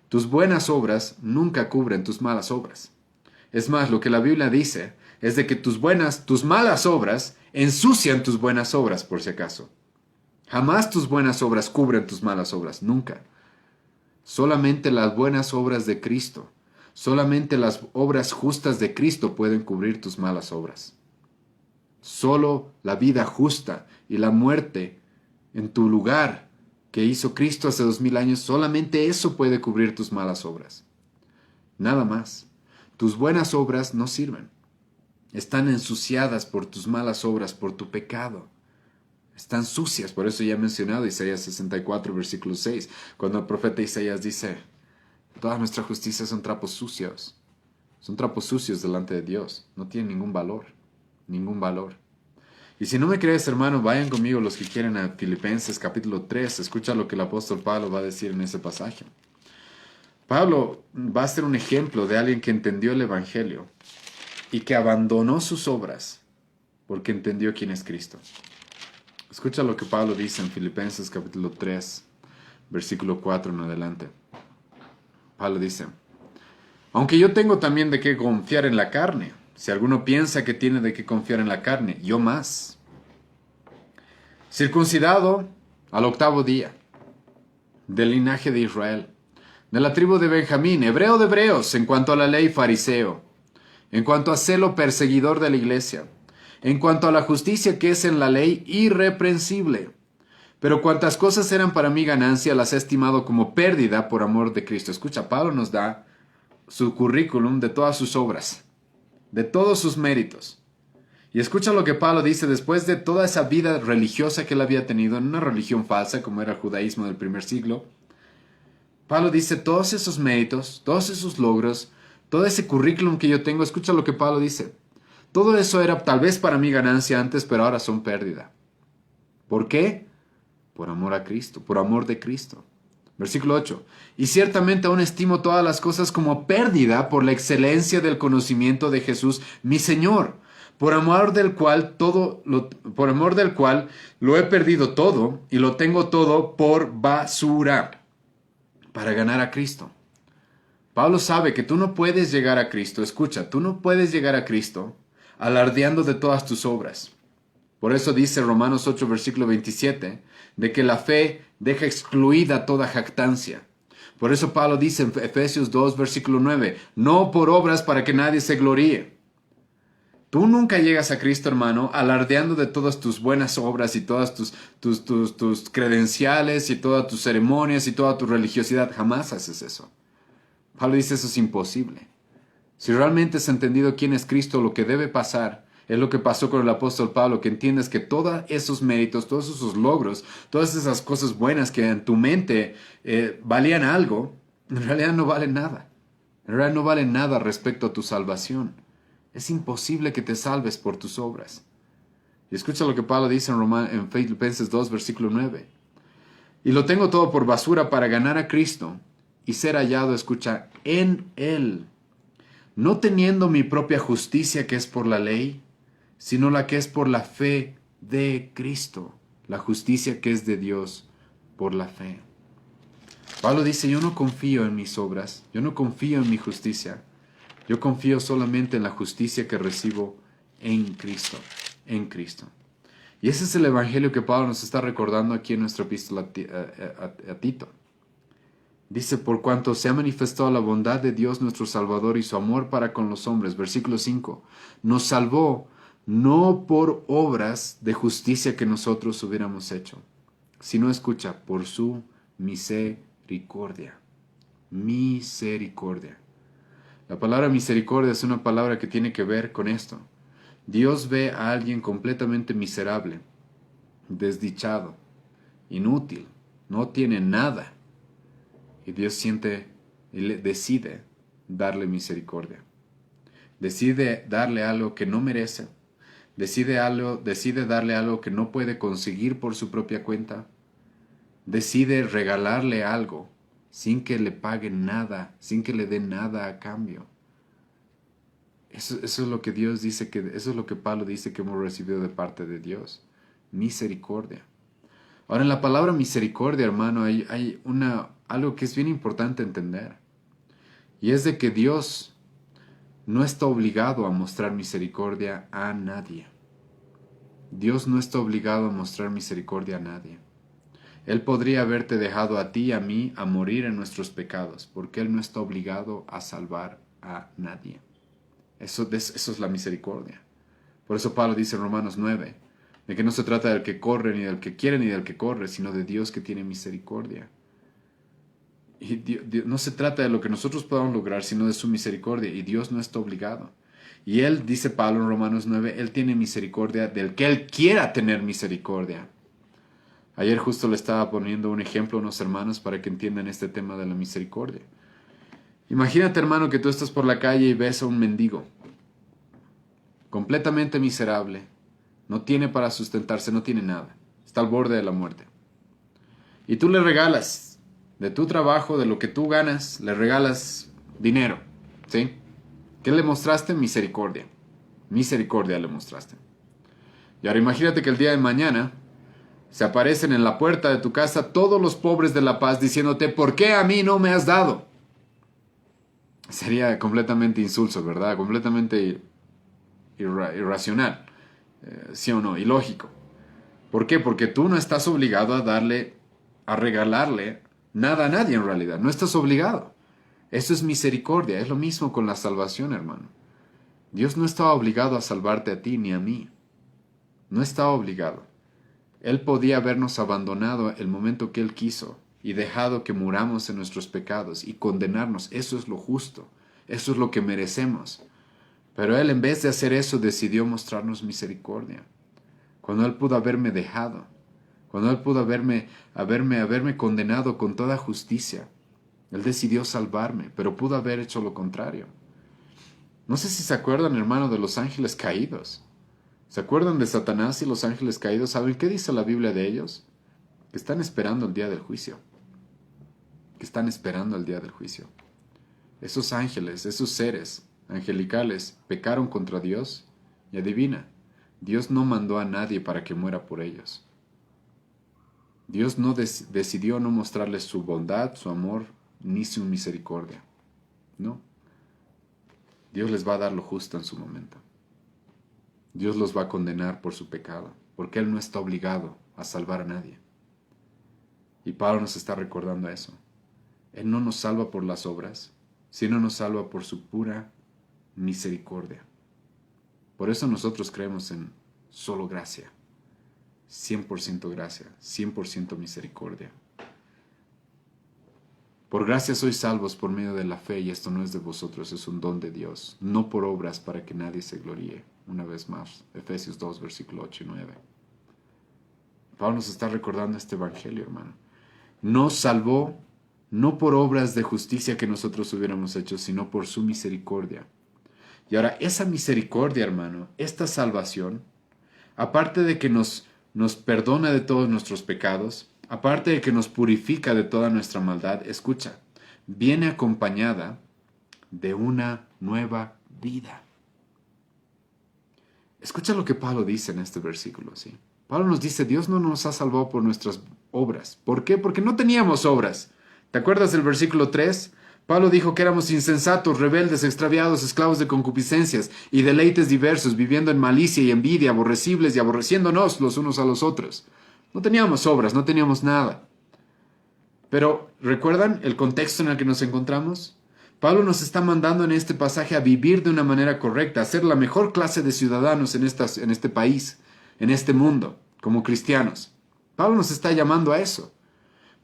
Tus buenas obras nunca cubren tus malas obras. Es más, lo que la Biblia dice es de que tus malas obras ensucian tus buenas obras, por si acaso. Jamás tus buenas obras cubren tus malas obras, nunca. Solamente las buenas obras de Cristo, solamente las obras justas de Cristo pueden cubrir tus malas obras. Solo la vida justa y la muerte en tu lugar que hizo Cristo hace 2000 años, solamente eso puede cubrir tus malas obras. Nada más. Tus buenas obras no sirven. Están ensuciadas por tus malas obras, por tu pecado. Están sucias, por eso ya he mencionado Isaías 64, versículo 6, cuando el profeta Isaías dice, toda nuestra justicia son trapos sucios delante de Dios, no tienen ningún valor, ningún valor. Y si no me crees, hermano, vayan conmigo los que quieren a Filipenses capítulo 3, escucha lo que el apóstol Pablo va a decir en ese pasaje. Pablo va a ser un ejemplo de alguien que entendió el Evangelio y que abandonó sus obras porque entendió quién es Cristo. Escucha lo que Pablo dice en Filipenses capítulo 3, versículo 4 en adelante. Pablo dice, aunque yo tengo también de qué confiar en la carne, si alguno piensa que tiene de qué confiar en la carne, yo más. Circuncidado al 8º día, del linaje de Israel, de la tribu de Benjamín, hebreo de hebreos, en cuanto a la ley fariseo, en cuanto a celo perseguidor de la iglesia, en cuanto a la justicia que es en la ley, irreprensible. Pero cuantas cosas eran para mí ganancia, las he estimado como pérdida por amor de Cristo. Escucha, Pablo nos da su currículum de todas sus obras, de todos sus méritos. Y escucha lo que Pablo dice después de toda esa vida religiosa que él había tenido en una religión falsa, como era el judaísmo del primer siglo. Pablo dice, todos esos méritos, todos esos logros, todo ese currículum que yo tengo, escucha lo que Pablo dice. Todo eso era tal vez para mí ganancia antes, pero ahora son pérdida. ¿Por qué? Por amor a Cristo, por amor de Cristo. Versículo 8. Y ciertamente aún estimo todas las cosas como pérdida por la excelencia del conocimiento de Jesús, mi Señor, por amor del cual lo he perdido todo y lo tengo todo por basura para ganar a Cristo. Pablo sabe que tú no puedes llegar a Cristo, escucha, tú no puedes llegar a Cristo alardeando de todas tus obras. Por eso dice Romanos 8, versículo 27, de que la fe deja excluida toda jactancia. Por eso Pablo dice en Efesios 2, versículo 9, no por obras para que nadie se gloríe. Tú nunca llegas a Cristo, hermano, alardeando de todas tus buenas obras y todas tus credenciales y todas tus ceremonias y toda tu religiosidad. Jamás haces eso. Pablo dice eso es imposible. Si realmente has entendido quién es Cristo, lo que debe pasar es lo que pasó con el apóstol Pablo, que entiendes que todos esos méritos, todos esos logros, todas esas cosas buenas que en tu mente valían algo, en realidad no valen nada. En realidad no valen nada respecto a tu salvación. Es imposible que te salves por tus obras. Y escucha lo que Pablo dice en Filipenses 2, versículo 9. Y lo tengo todo por basura para ganar a Cristo y ser hallado, escucha, en Él. No teniendo mi propia justicia que es por la ley, sino la que es por la fe de Cristo, la justicia que es de Dios por la fe. Pablo dice, yo no confío en mis obras, yo no confío en mi justicia, yo confío solamente en la justicia que recibo en Cristo, en Cristo. Y ese es el evangelio que Pablo nos está recordando aquí en nuestra epístola a Tito. Dice, por cuanto se ha manifestado la bondad de Dios nuestro Salvador y su amor para con los hombres, versículo 5, nos salvó no por obras de justicia que nosotros hubiéramos hecho, sino, escucha, por su misericordia. Misericordia. La palabra misericordia es una palabra que tiene que ver con esto. Dios ve a alguien completamente miserable, desdichado, inútil, no tiene nada. Y Dios decide darle misericordia. Decide darle algo que no merece. Decide darle algo que no puede conseguir por su propia cuenta. Decide regalarle algo sin que le pague nada, sin que le dé nada a cambio. Eso es lo que Dios dice, eso es lo que Pablo dice que hemos recibido de parte de Dios. Misericordia. Ahora, en la palabra misericordia, hermano, hay algo que es bien importante entender. Y es de que Dios no está obligado a mostrar misericordia a nadie. Dios no está obligado a mostrar misericordia a nadie. Él podría haberte dejado a ti y a mí a morir en nuestros pecados, porque Él no está obligado a salvar a nadie. Eso es la misericordia. Por eso Pablo dice en Romanos 9, de que no se trata del que corre, ni del que quiere, ni del que corre, sino de Dios que tiene misericordia. Y no se trata de lo que nosotros podamos lograr, sino de su misericordia, y Dios no está obligado. Y Él, dice Pablo en Romanos 9, Él tiene misericordia del que Él quiera tener misericordia. Ayer justo le estaba poniendo un ejemplo a unos hermanos para que entiendan este tema de la misericordia. Imagínate, hermano, que tú estás por la calle y ves a un mendigo, completamente miserable, no tiene para sustentarse, no tiene nada, está al borde de la muerte. Y tú le regalas, de tu trabajo, de lo que tú ganas, le regalas dinero, ¿sí? ¿Qué le mostraste? Misericordia. Misericordia le mostraste. Y ahora imagínate que el día de mañana se aparecen en la puerta de tu casa todos los pobres de La Paz diciéndote, ¿por qué a mí no me has dado? Sería completamente insulso, ¿verdad? Completamente irracional, ¿sí o no? Ilógico. ¿Por qué? Porque tú no estás obligado a regalarle nada a nadie en realidad. No estás obligado. Eso es misericordia. Es lo mismo con la salvación, hermano. Dios no estaba obligado a salvarte a ti ni a mí. No estaba obligado. Él podía habernos abandonado el momento que Él quiso y dejado que muramos en nuestros pecados y condenarnos. Eso es lo justo. Eso es lo que merecemos. Pero Él, en vez de hacer eso, decidió mostrarnos misericordia. Cuando Él pudo haberme dejado. Cuando Él pudo haberme condenado con toda justicia. Él decidió salvarme, pero pudo haber hecho lo contrario. No sé si se acuerdan, hermano, de los ángeles caídos. ¿Se acuerdan de Satanás y los ángeles caídos? ¿Saben qué dice la Biblia de ellos? Que están esperando el día del juicio. Que están esperando el día del juicio. Esos ángeles, esos seres angelicales, pecaron contra Dios. Y adivina, Dios no mandó a nadie para que muera por ellos. Dios no decidió no mostrarles su bondad, su amor, ni su misericordia. No. Dios les va a dar lo justo en su momento. Dios los va a condenar por su pecado, porque Él no está obligado a salvar a nadie. Y Pablo nos está recordando eso. Él no nos salva por las obras, sino nos salva por su pura misericordia. Por eso nosotros creemos en solo gracia, 100% gracia, 100% misericordia. Por gracia sois salvos por medio de la fe, y esto no es de vosotros, es un don de Dios, no por obras para que nadie se gloríe. Una vez más, Efesios 2, versículo 8 y 9. Pablo nos está recordando este evangelio, hermano. Nos salvó no por obras de justicia que nosotros hubiéramos hecho, sino por su misericordia. Y ahora, esa misericordia, hermano, esta salvación, aparte de que nos perdona de todos nuestros pecados, aparte de que nos purifica de toda nuestra maldad, escucha, viene acompañada de una nueva vida. Escucha lo que Pablo dice en este versículo, ¿sí? Pablo nos dice, Dios no nos ha salvado por nuestras obras. ¿Por qué? Porque no teníamos obras. ¿Te acuerdas del versículo 3? Pablo dijo que éramos insensatos, rebeldes, extraviados, esclavos de concupiscencias y deleites diversos, viviendo en malicia y envidia, aborrecibles y aborreciéndonos los unos a los otros. No teníamos obras, no teníamos nada. Pero, ¿recuerdan el contexto en el que nos encontramos? Pablo nos está mandando en este pasaje a vivir de una manera correcta, a ser la mejor clase de ciudadanos en este país, en este mundo, como cristianos. Pablo nos está llamando a eso.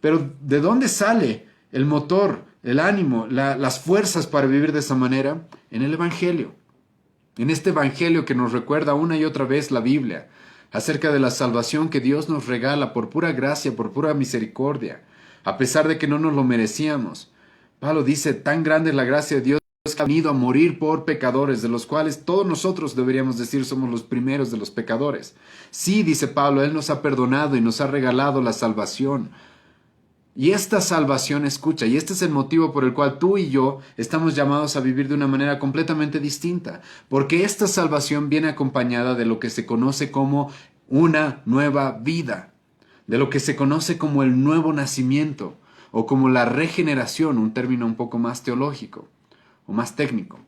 Pero ¿de dónde sale el motor, el ánimo, las fuerzas para vivir de esa manera? En el Evangelio. En este Evangelio que nos recuerda una y otra vez la Biblia, acerca de la salvación que Dios nos regala por pura gracia, por pura misericordia, a pesar de que no nos lo merecíamos. Pablo dice, tan grande es la gracia de Dios que ha venido a morir por pecadores, de los cuales todos nosotros deberíamos decir somos los primeros de los pecadores. Sí, dice Pablo, Él nos ha perdonado y nos ha regalado la salvación. Y esta salvación, escucha, y este es el motivo por el cual tú y yo estamos llamados a vivir de una manera completamente distinta, porque esta salvación viene acompañada de lo que se conoce como una nueva vida, de lo que se conoce como el nuevo nacimiento, o como la regeneración, un término un poco más teológico o más técnico.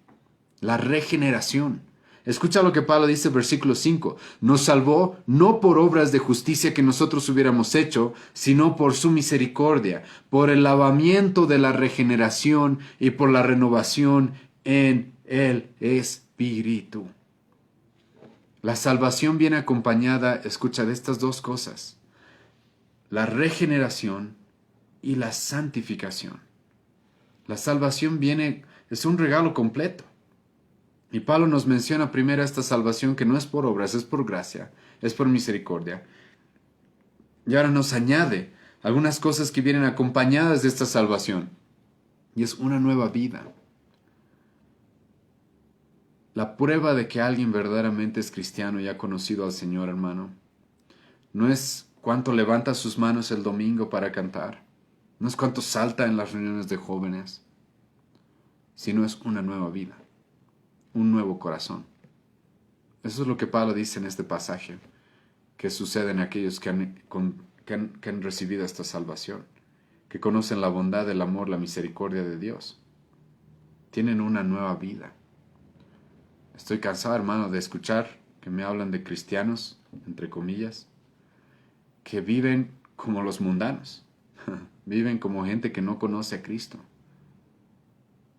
La regeneración. Escucha lo que Pablo dice en versículo 5. Nos salvó no por obras de justicia que nosotros hubiéramos hecho, sino por su misericordia, por el lavamiento de la regeneración y por la renovación en el Espíritu. La salvación viene acompañada, escucha, de estas dos cosas. La regeneración y la santificación. La salvación es un regalo completo. Y Pablo nos menciona primero esta salvación que no es por obras, es por gracia, es por misericordia. Y ahora nos añade algunas cosas que vienen acompañadas de esta salvación. Y es una nueva vida. La prueba de que alguien verdaderamente es cristiano y ha conocido al Señor, hermano, no es cuánto levanta sus manos el domingo para cantar, no es cuánto salta en las reuniones de jóvenes, sino es una nueva vida, un nuevo corazón. Eso es lo que Pablo dice en este pasaje, que sucede en aquellos que han recibido esta salvación, que conocen la bondad, el amor, la misericordia de Dios. Tienen una nueva vida. Estoy cansado, hermano, de escuchar que me hablan de cristianos, entre comillas, que viven como los mundanos. Viven como gente que no conoce a Cristo.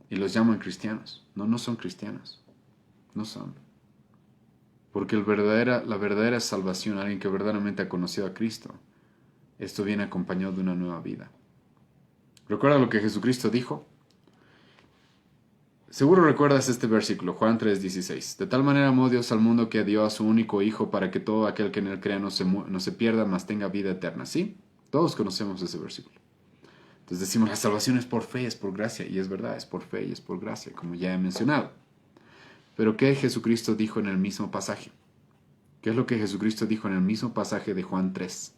Y los llaman cristianos. No, no son cristianos. No son. Porque la verdadera salvación, alguien que verdaderamente ha conocido a Cristo, esto viene acompañado de una nueva vida. ¿Recuerda lo que Jesucristo dijo? Seguro recuerdas este versículo, Juan 3:16. De tal manera amó Dios al mundo que dio a su único Hijo para que todo aquel que en él crea no se pierda, mas tenga vida eterna. ¿Sí? Todos conocemos ese versículo. Entonces decimos, la salvación es por fe, es por gracia. Y es verdad, es por fe y es por gracia, como ya he mencionado. Pero ¿qué Jesucristo dijo en el mismo pasaje? ¿Qué es lo que Jesucristo dijo en el mismo pasaje de Juan 3?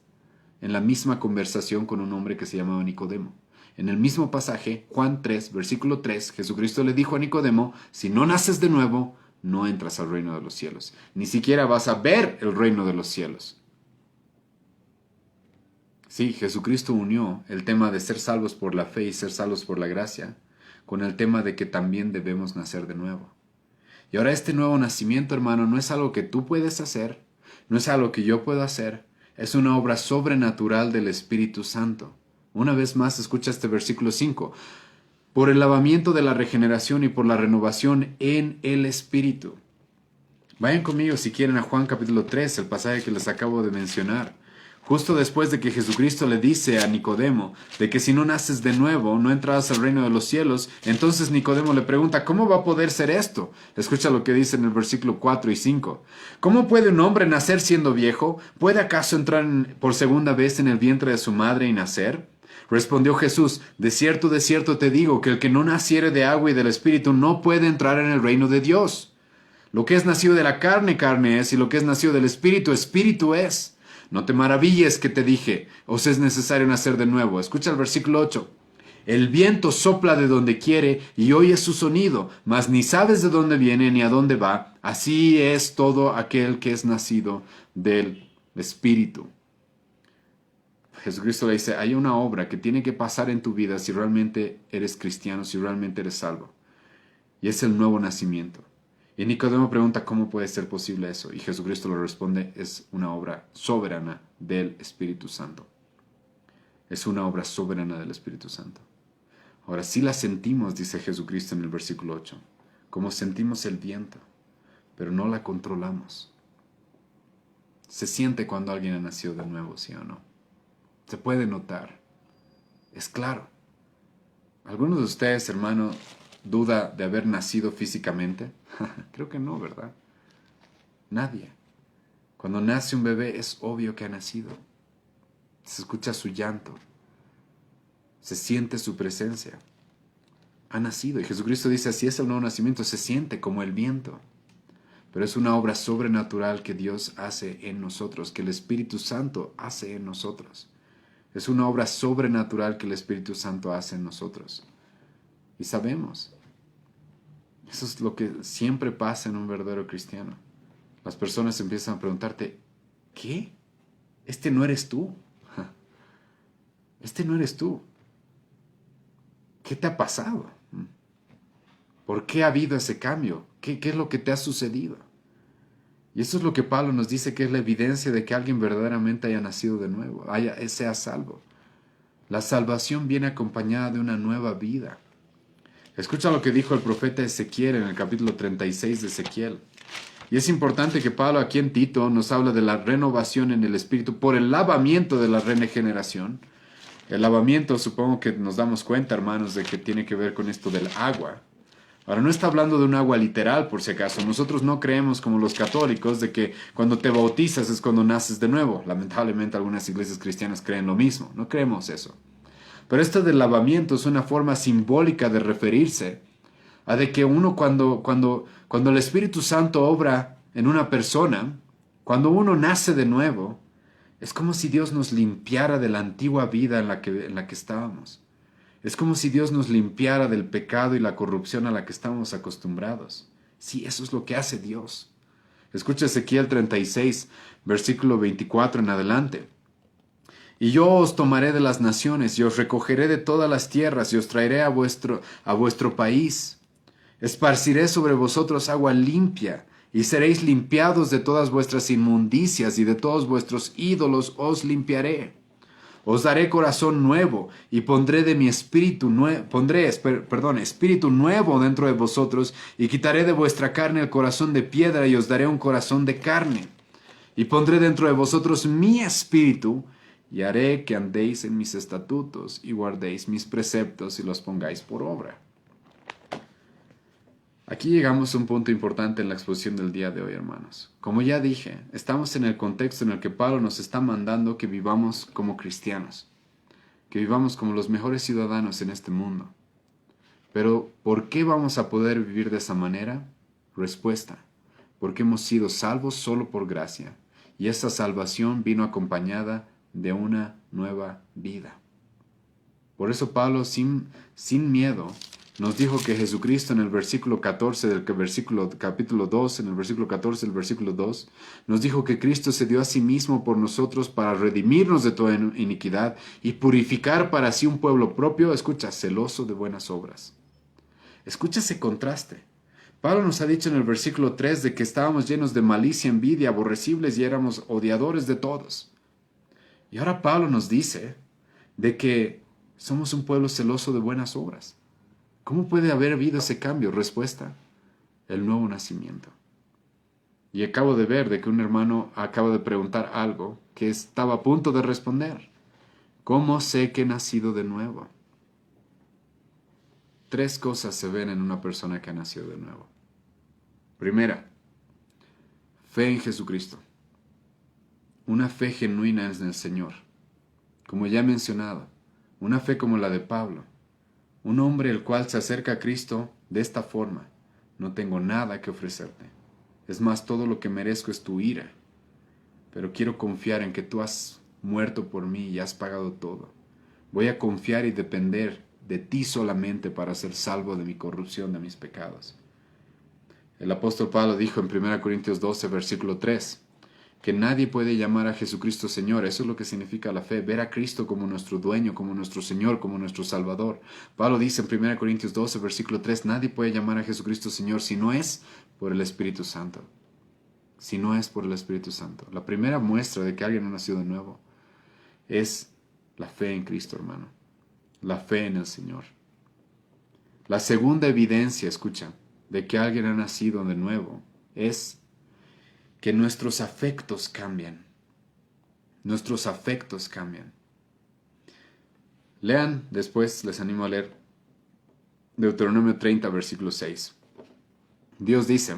En la misma conversación con un hombre que se llamaba Nicodemo. En el mismo pasaje, Juan 3, versículo 3, Jesucristo le dijo a Nicodemo, si no naces de nuevo, no entras al reino de los cielos. Ni siquiera vas a ver el reino de los cielos. Sí, Jesucristo unió el tema de ser salvos por la fe y ser salvos por la gracia con el tema de que también debemos nacer de nuevo. Y ahora este nuevo nacimiento, hermano, no es algo que tú puedes hacer, no es algo que yo puedo hacer, es una obra sobrenatural del Espíritu Santo. Una vez más, escucha este versículo 5. Por el lavamiento de la regeneración y por la renovación en el Espíritu. Vayan conmigo si quieren a Juan capítulo 3, el pasaje que les acabo de mencionar. Justo después de que Jesucristo le dice a Nicodemo de que si no naces de nuevo, no entrarás al reino de los cielos, entonces Nicodemo le pregunta, ¿cómo va a poder ser esto? Escucha lo que dice en el versículo 4 y 5. ¿Cómo puede un hombre nacer siendo viejo? ¿Puede acaso entrar por segunda vez en el vientre de su madre y nacer? Respondió Jesús, de cierto te digo, que el que no naciere de agua y del Espíritu no puede entrar en el reino de Dios. Lo que es nacido de la carne, carne es, y lo que es nacido del Espíritu, Espíritu es. No te maravilles que te dije, os es necesario nacer de nuevo. Escucha el versículo 8. El viento sopla de donde quiere y oyes su sonido, mas ni sabes de dónde viene ni a dónde va. Así es todo aquel que es nacido del Espíritu. Jesucristo le dice, hay una obra que tiene que pasar en tu vida si realmente eres cristiano, si realmente eres salvo. Y es el nuevo nacimiento. Y Nicodemo pregunta, ¿cómo puede ser posible eso? Y Jesucristo le responde, es una obra soberana del Espíritu Santo. Es una obra soberana del Espíritu Santo. Ahora sí la sentimos, dice Jesucristo en el versículo 8, como sentimos el viento, pero no la controlamos. Se siente cuando alguien ha nacido de nuevo, ¿sí o no? Se puede notar. Es claro. ¿Alguno de ustedes, hermano, duda de haber nacido físicamente? Creo que no, ¿verdad? Nadie. Cuando nace un bebé es obvio que ha nacido. Se escucha su llanto. Se siente su presencia. Ha nacido. Y Jesucristo dice, así es el nuevo nacimiento. Se siente como el viento. Pero es una obra sobrenatural que Dios hace en nosotros, que el Espíritu Santo hace en nosotros. Es una obra sobrenatural que el Espíritu Santo hace en nosotros. Y sabemos. Eso es lo que siempre pasa en un verdadero cristiano. Las personas empiezan a preguntarte, ¿qué? Este no eres tú. Este no eres tú. ¿Qué te ha pasado? ¿Por qué ha habido ese cambio? ¿Qué es lo que te ha sucedido? Y eso es lo que Pablo nos dice que es la evidencia de que alguien verdaderamente haya nacido de nuevo, sea salvo. La salvación viene acompañada de una nueva vida. Escucha lo que dijo el profeta Ezequiel en el capítulo 36 de Ezequiel. Y es importante que Pablo aquí en Tito nos habla de la renovación en el espíritu por el lavamiento de la regeneración. El lavamiento, supongo que nos damos cuenta, hermanos, de que tiene que ver con esto del agua. Ahora, no está hablando de un agua literal, por si acaso. Nosotros no creemos, como los católicos, de que cuando te bautizas es cuando naces de nuevo. Lamentablemente, algunas iglesias cristianas creen lo mismo. No creemos eso. Pero esto del lavamiento es una forma simbólica de referirse a de que uno cuando el Espíritu Santo obra en una persona, cuando uno nace de nuevo, es como si Dios nos limpiara de la antigua vida en la que estábamos. Es como si Dios nos limpiara del pecado y la corrupción a la que estamos acostumbrados. Sí, eso es lo que hace Dios. Escucha Ezequiel 36, versículo 24 en adelante. Y yo os tomaré de las naciones, y os recogeré de todas las tierras, y os traeré a vuestro país. Esparciré sobre vosotros agua limpia, y seréis limpiados de todas vuestras inmundicias, y de todos vuestros ídolos os limpiaré. Os daré corazón nuevo, y pondré de mi espíritu espíritu nuevo dentro de vosotros, y quitaré de vuestra carne el corazón de piedra, y os daré un corazón de carne. Y pondré dentro de vosotros mi espíritu, y haré que andéis en mis estatutos, y guardéis mis preceptos, y los pongáis por obra. Aquí llegamos a un punto importante en la exposición del día de hoy, hermanos. Como ya dije, estamos en el contexto en el que Pablo nos está mandando que vivamos como cristianos, que vivamos como los mejores ciudadanos en este mundo. Pero, ¿por qué vamos a poder vivir de esa manera? Respuesta: porque hemos sido salvos solo por gracia, y esa salvación vino acompañada de una nueva vida. Por eso Pablo, sin miedo, nos dijo que Jesucristo en el versículo 14 capítulo 2, en el versículo 14 del versículo 2, nos dijo que Cristo se dio a sí mismo por nosotros para redimirnos de toda iniquidad y purificar para sí un pueblo propio, escucha, celoso de buenas obras. Escucha ese contraste. Pablo nos ha dicho en el versículo 3 de que estábamos llenos de malicia, envidia, aborrecibles y éramos odiadores de todos. Y ahora Pablo nos dice de que somos un pueblo celoso de buenas obras. ¿Cómo puede haber habido ese cambio? Respuesta: el nuevo nacimiento. Y acabo de ver de que un hermano acaba de preguntar algo que estaba a punto de responder. ¿Cómo sé que he nacido de nuevo? 3 cosas se ven en una persona que ha nacido de nuevo. Primera, fe en Jesucristo. Una fe genuina en el Señor. Como ya he mencionado, una fe como la de Pablo. Un hombre el cual se acerca a Cristo de esta forma: no tengo nada que ofrecerte. Es más, todo lo que merezco es tu ira. Pero quiero confiar en que tú has muerto por mí y has pagado todo. Voy a confiar y depender de ti solamente para ser salvo de mi corrupción, de mis pecados. El apóstol Pablo dijo en 1 Corintios 12, versículo 3, que nadie puede llamar a Jesucristo Señor. Eso es lo que significa la fe, ver a Cristo como nuestro dueño, como nuestro Señor, como nuestro Salvador. Pablo dice en 1 Corintios 12, versículo 3, nadie puede llamar a Jesucristo Señor si no es por el Espíritu Santo. Si no es por el Espíritu Santo. La primera muestra de que alguien ha nacido de nuevo es la fe en Cristo, hermano. La fe en el Señor. La segunda evidencia, escucha, de que alguien ha nacido de nuevo es que nuestros afectos cambian. Nuestros afectos cambian. Lean, después les animo a leer Deuteronomio 30, versículo 6. Dios dice: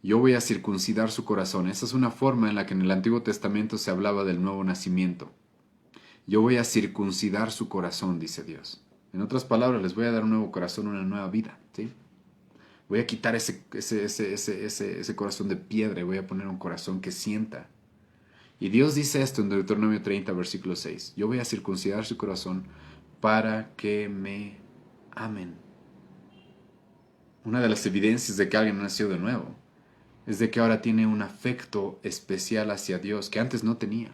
yo voy a circuncidar su corazón. Esa es una forma en la que en el Antiguo Testamento se hablaba del nuevo nacimiento. Yo voy a circuncidar su corazón, dice Dios. En otras palabras, les voy a dar un nuevo corazón, una nueva vida, ¿sí? Voy a quitar ese corazón de piedra y voy a poner un corazón que sienta. Y Dios dice esto en Deuteronomio 30, versículo 6. Yo voy a circuncidar su corazón para que me amen. Una de las evidencias de que alguien nació de nuevo es de que ahora tiene un afecto especial hacia Dios que antes no tenía.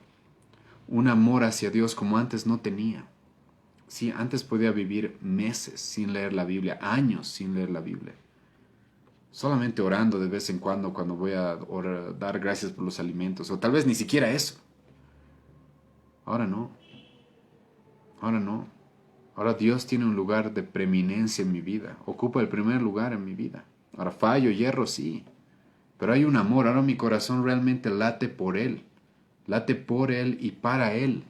Un amor hacia Dios como antes no tenía. Sí, antes podía vivir meses sin leer la Biblia, años sin leer la Biblia. Solamente orando de vez en cuando voy a dar gracias por los alimentos, o tal vez ni siquiera eso. Ahora no, ahora no. Ahora Dios tiene un lugar de preeminencia en mi vida, ocupa el primer lugar en mi vida. Ahora fallo, hierro, sí, pero hay un amor. Ahora mi corazón realmente late por Él y para Él.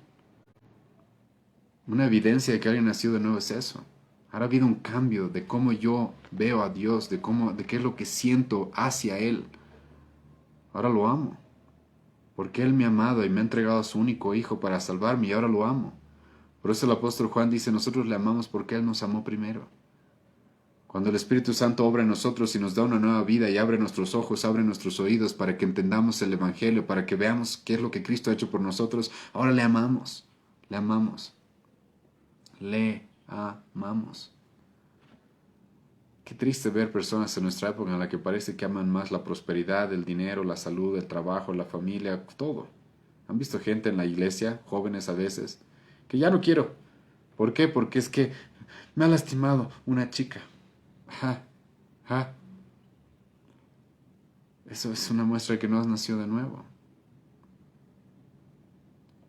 Una evidencia de que alguien nació de nuevo es eso. Ahora ha habido un cambio de cómo yo veo a Dios, de qué es lo que siento hacia Él. Ahora lo amo, porque Él me ha amado y me ha entregado a su único Hijo para salvarme y ahora lo amo. Por eso el apóstol Juan dice, nosotros le amamos porque Él nos amó primero. Cuando el Espíritu Santo obra en nosotros y nos da una nueva vida y abre nuestros ojos, abre nuestros oídos para que entendamos el Evangelio, para que veamos qué es lo que Cristo ha hecho por nosotros, ahora le amamos, le amamos, le amamos. Qué triste ver personas en nuestra época en la que parece que aman más la prosperidad, el dinero, la salud, el trabajo, la familia, todo. ¿Han visto gente en la iglesia, jóvenes a veces, que ya no quiero? ¿Por qué? Porque es que me ha lastimado una chica. Ajá, ajá. Eso es una muestra de que no has nacido de nuevo.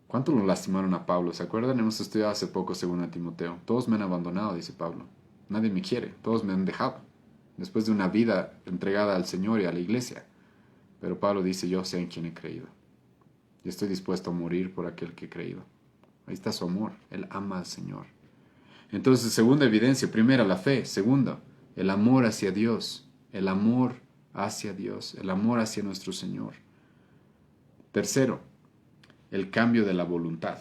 ¿Cuánto lo lastimaron a Pablo? ¿Se acuerdan? Hemos estudiado hace poco según a Timoteo. Todos me han abandonado, dice Pablo. Nadie me quiere, todos me han dejado. Después de una vida entregada al Señor y a la iglesia. Pero Pablo dice, yo sé en quién he creído. Y estoy dispuesto a morir por aquel que he creído. Ahí está su amor. Él ama al Señor. Entonces, segunda evidencia. Primera, la fe. Segunda, el amor hacia Dios. El amor hacia Dios. El amor hacia nuestro Señor. Tercero, el cambio de la voluntad.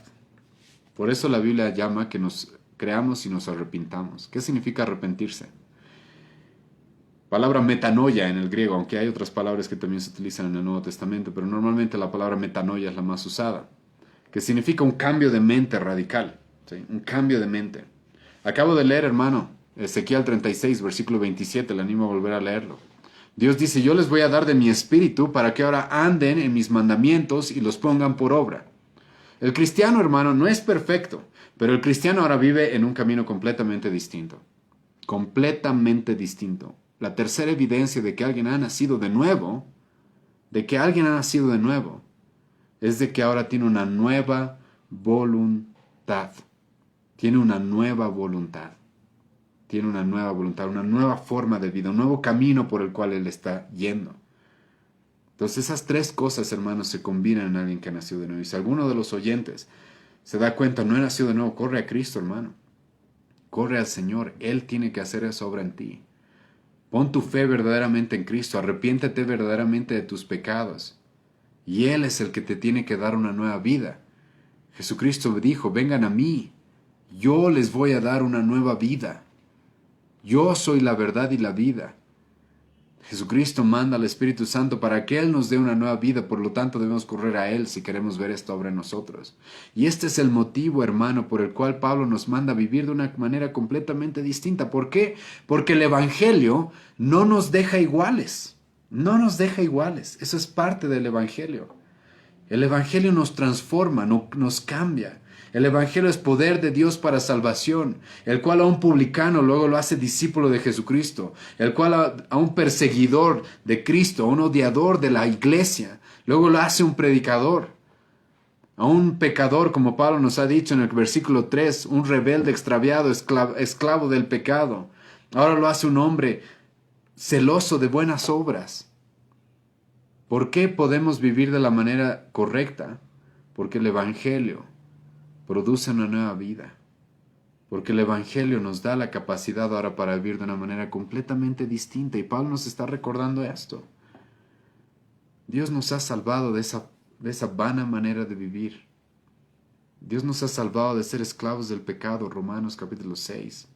Por eso la Biblia llama que nos creamos y nos arrepintamos. ¿Qué significa arrepentirse? Palabra metanoia en el griego, aunque hay otras palabras que también se utilizan en el Nuevo Testamento, pero normalmente la palabra metanoia es la más usada, que significa un cambio de mente radical, ¿sí? Un cambio de mente. Acabo de leer, hermano, Ezequiel 36, versículo 27, le animo a volver a leerlo. Dios dice, yo les voy a dar de mi espíritu para que ahora anden en mis mandamientos y los pongan por obra. El cristiano, hermano, no es perfecto, pero el cristiano ahora vive en un camino completamente distinto. Completamente distinto. La tercera evidencia de que alguien ha nacido de nuevo, es de que ahora tiene una nueva voluntad. Tiene una nueva voluntad. Tiene una nueva voluntad, una nueva forma de vida, un nuevo camino por el cual él está yendo. Entonces esas tres cosas, hermanos, se combinan en alguien que ha nacido de nuevo. Y si alguno de los oyentes se da cuenta, no he nacido de nuevo, corre a Cristo, hermano. Corre al Señor. Él tiene que hacer esa obra en ti. Pon tu fe verdaderamente en Cristo. Arrepiéntete verdaderamente de tus pecados. Y Él es el que te tiene que dar una nueva vida. Jesucristo dijo, vengan a mí. Yo les voy a dar una nueva vida. Yo soy la verdad y la vida. Jesucristo manda al Espíritu Santo para que Él nos dé una nueva vida, por lo tanto debemos correr a Él si queremos ver esta obra en nosotros. Y este es el motivo, hermano, por el cual Pablo nos manda a vivir de una manera completamente distinta. ¿Por qué? Porque el Evangelio no nos deja iguales. No nos deja iguales. Eso es parte del Evangelio. El Evangelio nos transforma, nos cambia. El Evangelio es poder de Dios para salvación, el cual a un publicano luego lo hace discípulo de Jesucristo, el cual a un perseguidor de Cristo, a un odiador de la iglesia, luego lo hace un predicador, a un pecador, como Pablo nos ha dicho en el versículo 3, un rebelde extraviado, esclavo del pecado. Ahora lo hace un hombre celoso de buenas obras. ¿Por qué podemos vivir de la manera correcta? Porque el Evangelio produce una nueva vida. Porque el Evangelio nos da la capacidad ahora para vivir de una manera completamente distinta. Y Pablo nos está recordando esto. Dios nos ha salvado de esa vana manera de vivir. Dios nos ha salvado de ser esclavos del pecado, Romanos capítulo 6.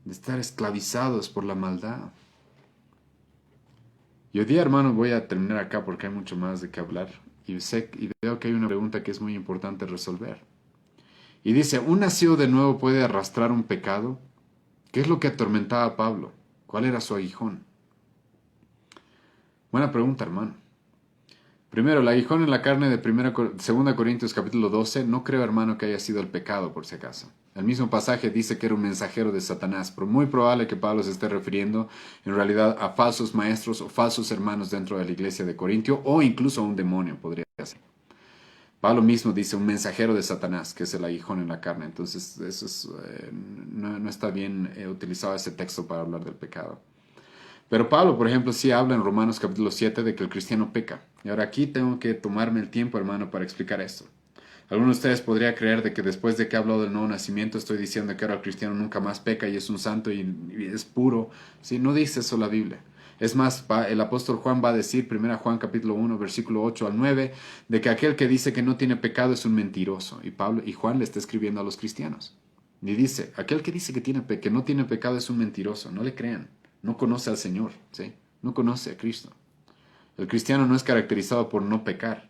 De estar esclavizados por la maldad. Y hoy día, hermano, voy a terminar acá porque hay mucho más de qué hablar. Y veo que hay una pregunta que es muy importante resolver. Y dice, ¿un nacido de nuevo puede arrastrar un pecado? ¿Qué es lo que atormentaba a Pablo? ¿Cuál era su aguijón? Buena pregunta, hermano. Primero, el aguijón en la carne de 2 Corintios capítulo 12, no creo, hermano, que haya sido el pecado, por si acaso. El mismo pasaje dice que era un mensajero de Satanás, pero muy probable que Pablo se esté refiriendo en realidad a falsos maestros o falsos hermanos dentro de la iglesia de Corintio, o incluso a un demonio, podría ser. Pablo mismo dice un mensajero de Satanás, que es el aguijón en la carne. Entonces, no está bien utilizado ese texto para hablar del pecado. Pero Pablo, por ejemplo, sí habla en Romanos capítulo 7 de que el cristiano peca. Y ahora aquí tengo que tomarme el tiempo, hermano, para explicar esto. Algunos de ustedes podría creer de que después de que he hablado del nuevo nacimiento estoy diciendo que ahora el cristiano nunca más peca y es un santo y es puro. Sí, no dice eso la Biblia. Es más, el apóstol Juan va a decir, 1 Juan capítulo 1, versículo 8 al 9, de que aquel que dice que no tiene pecado es un mentiroso. Y Juan le está escribiendo a los cristianos. Y dice, aquel que dice que no tiene pecado es un mentiroso. No le crean. No conoce al Señor, ¿sí? No conoce a Cristo. El cristiano no es caracterizado por no pecar,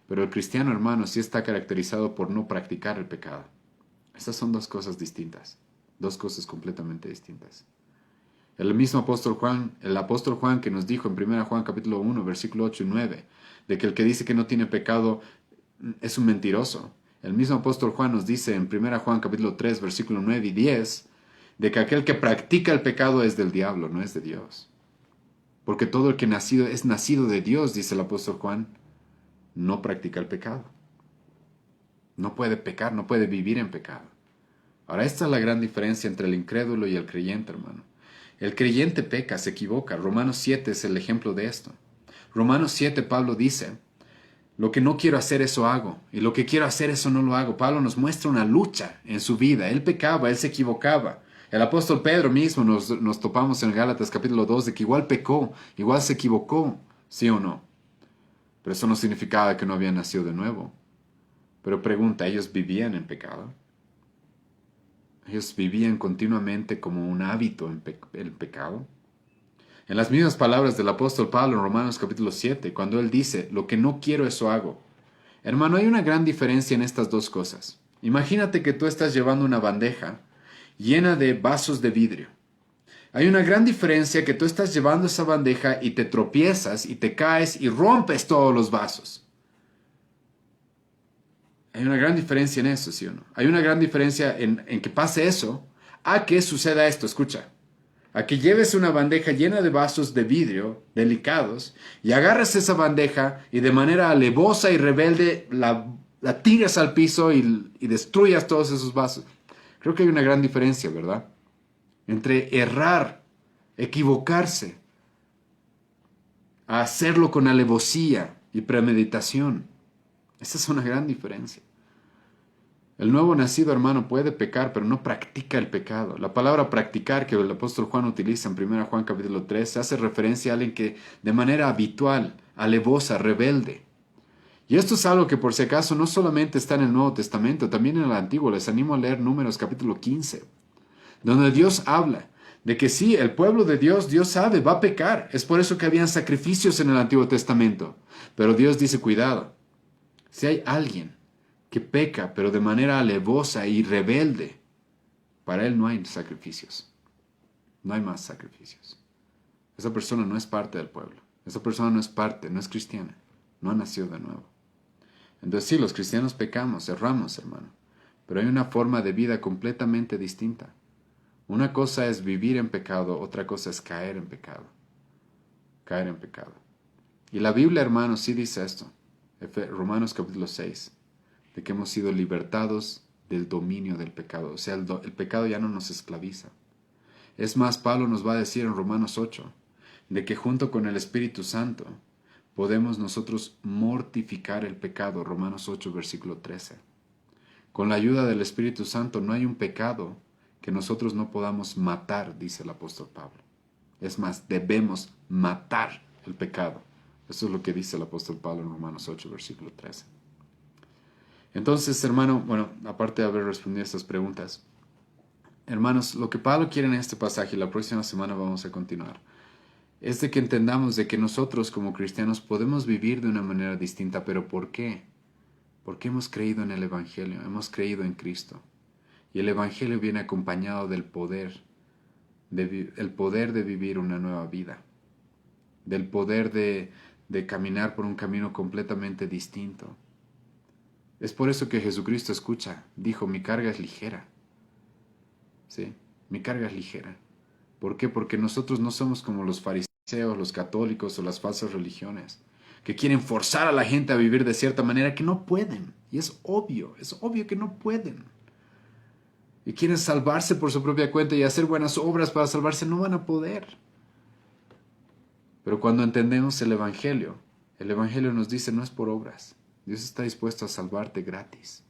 pero el cristiano, hermano, sí está caracterizado por no practicar el pecado. Estas son dos cosas distintas, dos cosas completamente distintas. El mismo apóstol Juan, el apóstol Juan que nos dijo en 1 Juan capítulo 1, versículo 8 y 9, de que el que dice que no tiene pecado es un mentiroso. El mismo apóstol Juan nos dice en 1 Juan capítulo 3, versículo 9 y 10, de que aquel que practica el pecado es del diablo, no es de Dios. Porque todo el que es nacido de Dios, dice el apóstol Juan, no practica el pecado. No puede pecar, no puede vivir en pecado. Ahora, esta es la gran diferencia entre el incrédulo y el creyente, hermano. El creyente peca, se equivoca. Romanos 7 es el ejemplo de esto. Romanos 7, Pablo dice, lo que no quiero hacer, eso hago. Y lo que quiero hacer, eso no lo hago. Pablo nos muestra una lucha en su vida. Él pecaba, él se equivocaba. El apóstol Pedro mismo nos topamos en Gálatas capítulo 2 de que igual pecó, igual se equivocó, ¿sí o no? Pero eso no significaba que no habían nacido de nuevo. Pero pregunta, ¿ellos vivían en pecado? Ellos vivían continuamente como un hábito en el pecado. En las mismas palabras del apóstol Pablo en Romanos capítulo 7, cuando él dice, lo que no quiero, eso hago. Hermano, hay una gran diferencia en estas dos cosas. Imagínate que tú estás llevando una bandeja llena de vasos de vidrio. Hay una gran diferencia que tú estás llevando esa bandeja y te tropiezas y te caes y rompes todos los vasos. Hay una gran diferencia en eso, ¿sí o no? Hay una gran diferencia en que pase eso a que suceda esto, escucha. A que lleves una bandeja llena de vasos de vidrio delicados y agarres esa bandeja y de manera alevosa y rebelde la tires al piso y destruyas todos esos vasos. Creo que hay una gran diferencia, ¿verdad? Entre errar, equivocarse, a hacerlo con alevosía y premeditación. Esa es una gran diferencia. El nuevo nacido, hermano, puede pecar, pero no practica el pecado. La palabra practicar que el apóstol Juan utiliza en 1 Juan capítulo 3 hace referencia a alguien que de manera habitual, alevosa, rebelde. Y esto es algo que por si acaso no solamente está en el Nuevo Testamento, también en el Antiguo. Les animo a leer Números capítulo 15, donde Dios habla de que sí, el pueblo de Dios, Dios sabe, va a pecar. Es por eso que habían sacrificios en el Antiguo Testamento. Pero Dios dice, cuidado, si hay alguien que peca, pero de manera alevosa y rebelde, para él no hay sacrificios. No hay más sacrificios. Esa persona no es parte del pueblo. Esa persona no es parte, no es cristiana. No ha nacido de nuevo. Entonces sí, los cristianos pecamos, erramos, hermano. Pero hay una forma de vida completamente distinta. Una cosa es vivir en pecado, otra cosa es caer en pecado. Caer en pecado. Y la Biblia, hermano, sí dice esto. Romanos capítulo 6. De que hemos sido libertados del dominio del pecado. O sea, el pecado ya no nos esclaviza. Es más, Pablo nos va a decir en Romanos 8, de que junto con el Espíritu Santo podemos nosotros mortificar el pecado. Romanos 8, versículo 13. Con la ayuda del Espíritu Santo no hay un pecado que nosotros no podamos matar, dice el apóstol Pablo. Es más, debemos matar el pecado. Eso es lo que dice el apóstol Pablo en Romanos 8, versículo 13. Entonces, hermano, bueno, aparte de haber respondido a estas preguntas, hermanos, lo que Pablo quiere en este pasaje, y la próxima semana vamos a continuar, es de que entendamos de que nosotros como cristianos podemos vivir de una manera distinta, pero ¿por qué? Porque hemos creído en el Evangelio, hemos creído en Cristo. Y el Evangelio viene acompañado del poder, el poder de vivir una nueva vida, del poder de de caminar por un camino completamente distinto. Es por eso que Jesucristo dijo, mi carga es ligera. ¿Sí? Mi carga es ligera. ¿Por qué? Porque nosotros no somos como los fariseos, los católicos o las falsas religiones, que quieren forzar a la gente a vivir de cierta manera que no pueden. Y es obvio que no pueden. Y quieren salvarse por su propia cuenta y hacer buenas obras para salvarse, no van a poder. Pero cuando entendemos el Evangelio nos dice no es por obras. Dios está dispuesto a salvarte gratis.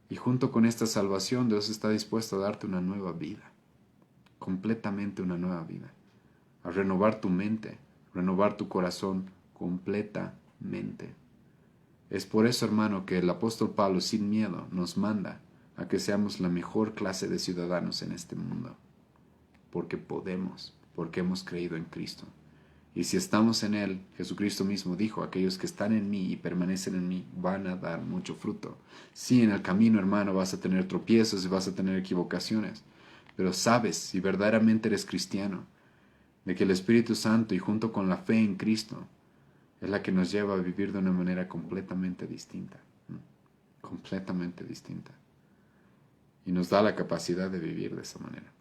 Y junto con esta salvación, Dios está dispuesto a darte una nueva vida. Completamente una nueva vida. A renovar tu mente, renovar tu corazón completamente. Es por eso, hermano, que el apóstol Pablo, sin miedo, nos manda a que seamos la mejor clase de ciudadanos en este mundo. Porque podemos, porque hemos creído en Cristo. Y si estamos en Él, Jesucristo mismo dijo, aquellos que están en mí y permanecen en mí van a dar mucho fruto. Sí, en el camino, hermano, vas a tener tropiezos y vas a tener equivocaciones, pero sabes, si verdaderamente eres cristiano, de que el Espíritu Santo y junto con la fe en Cristo es la que nos lleva a vivir de una manera completamente distinta. Completamente distinta. Y nos da la capacidad de vivir de esa manera.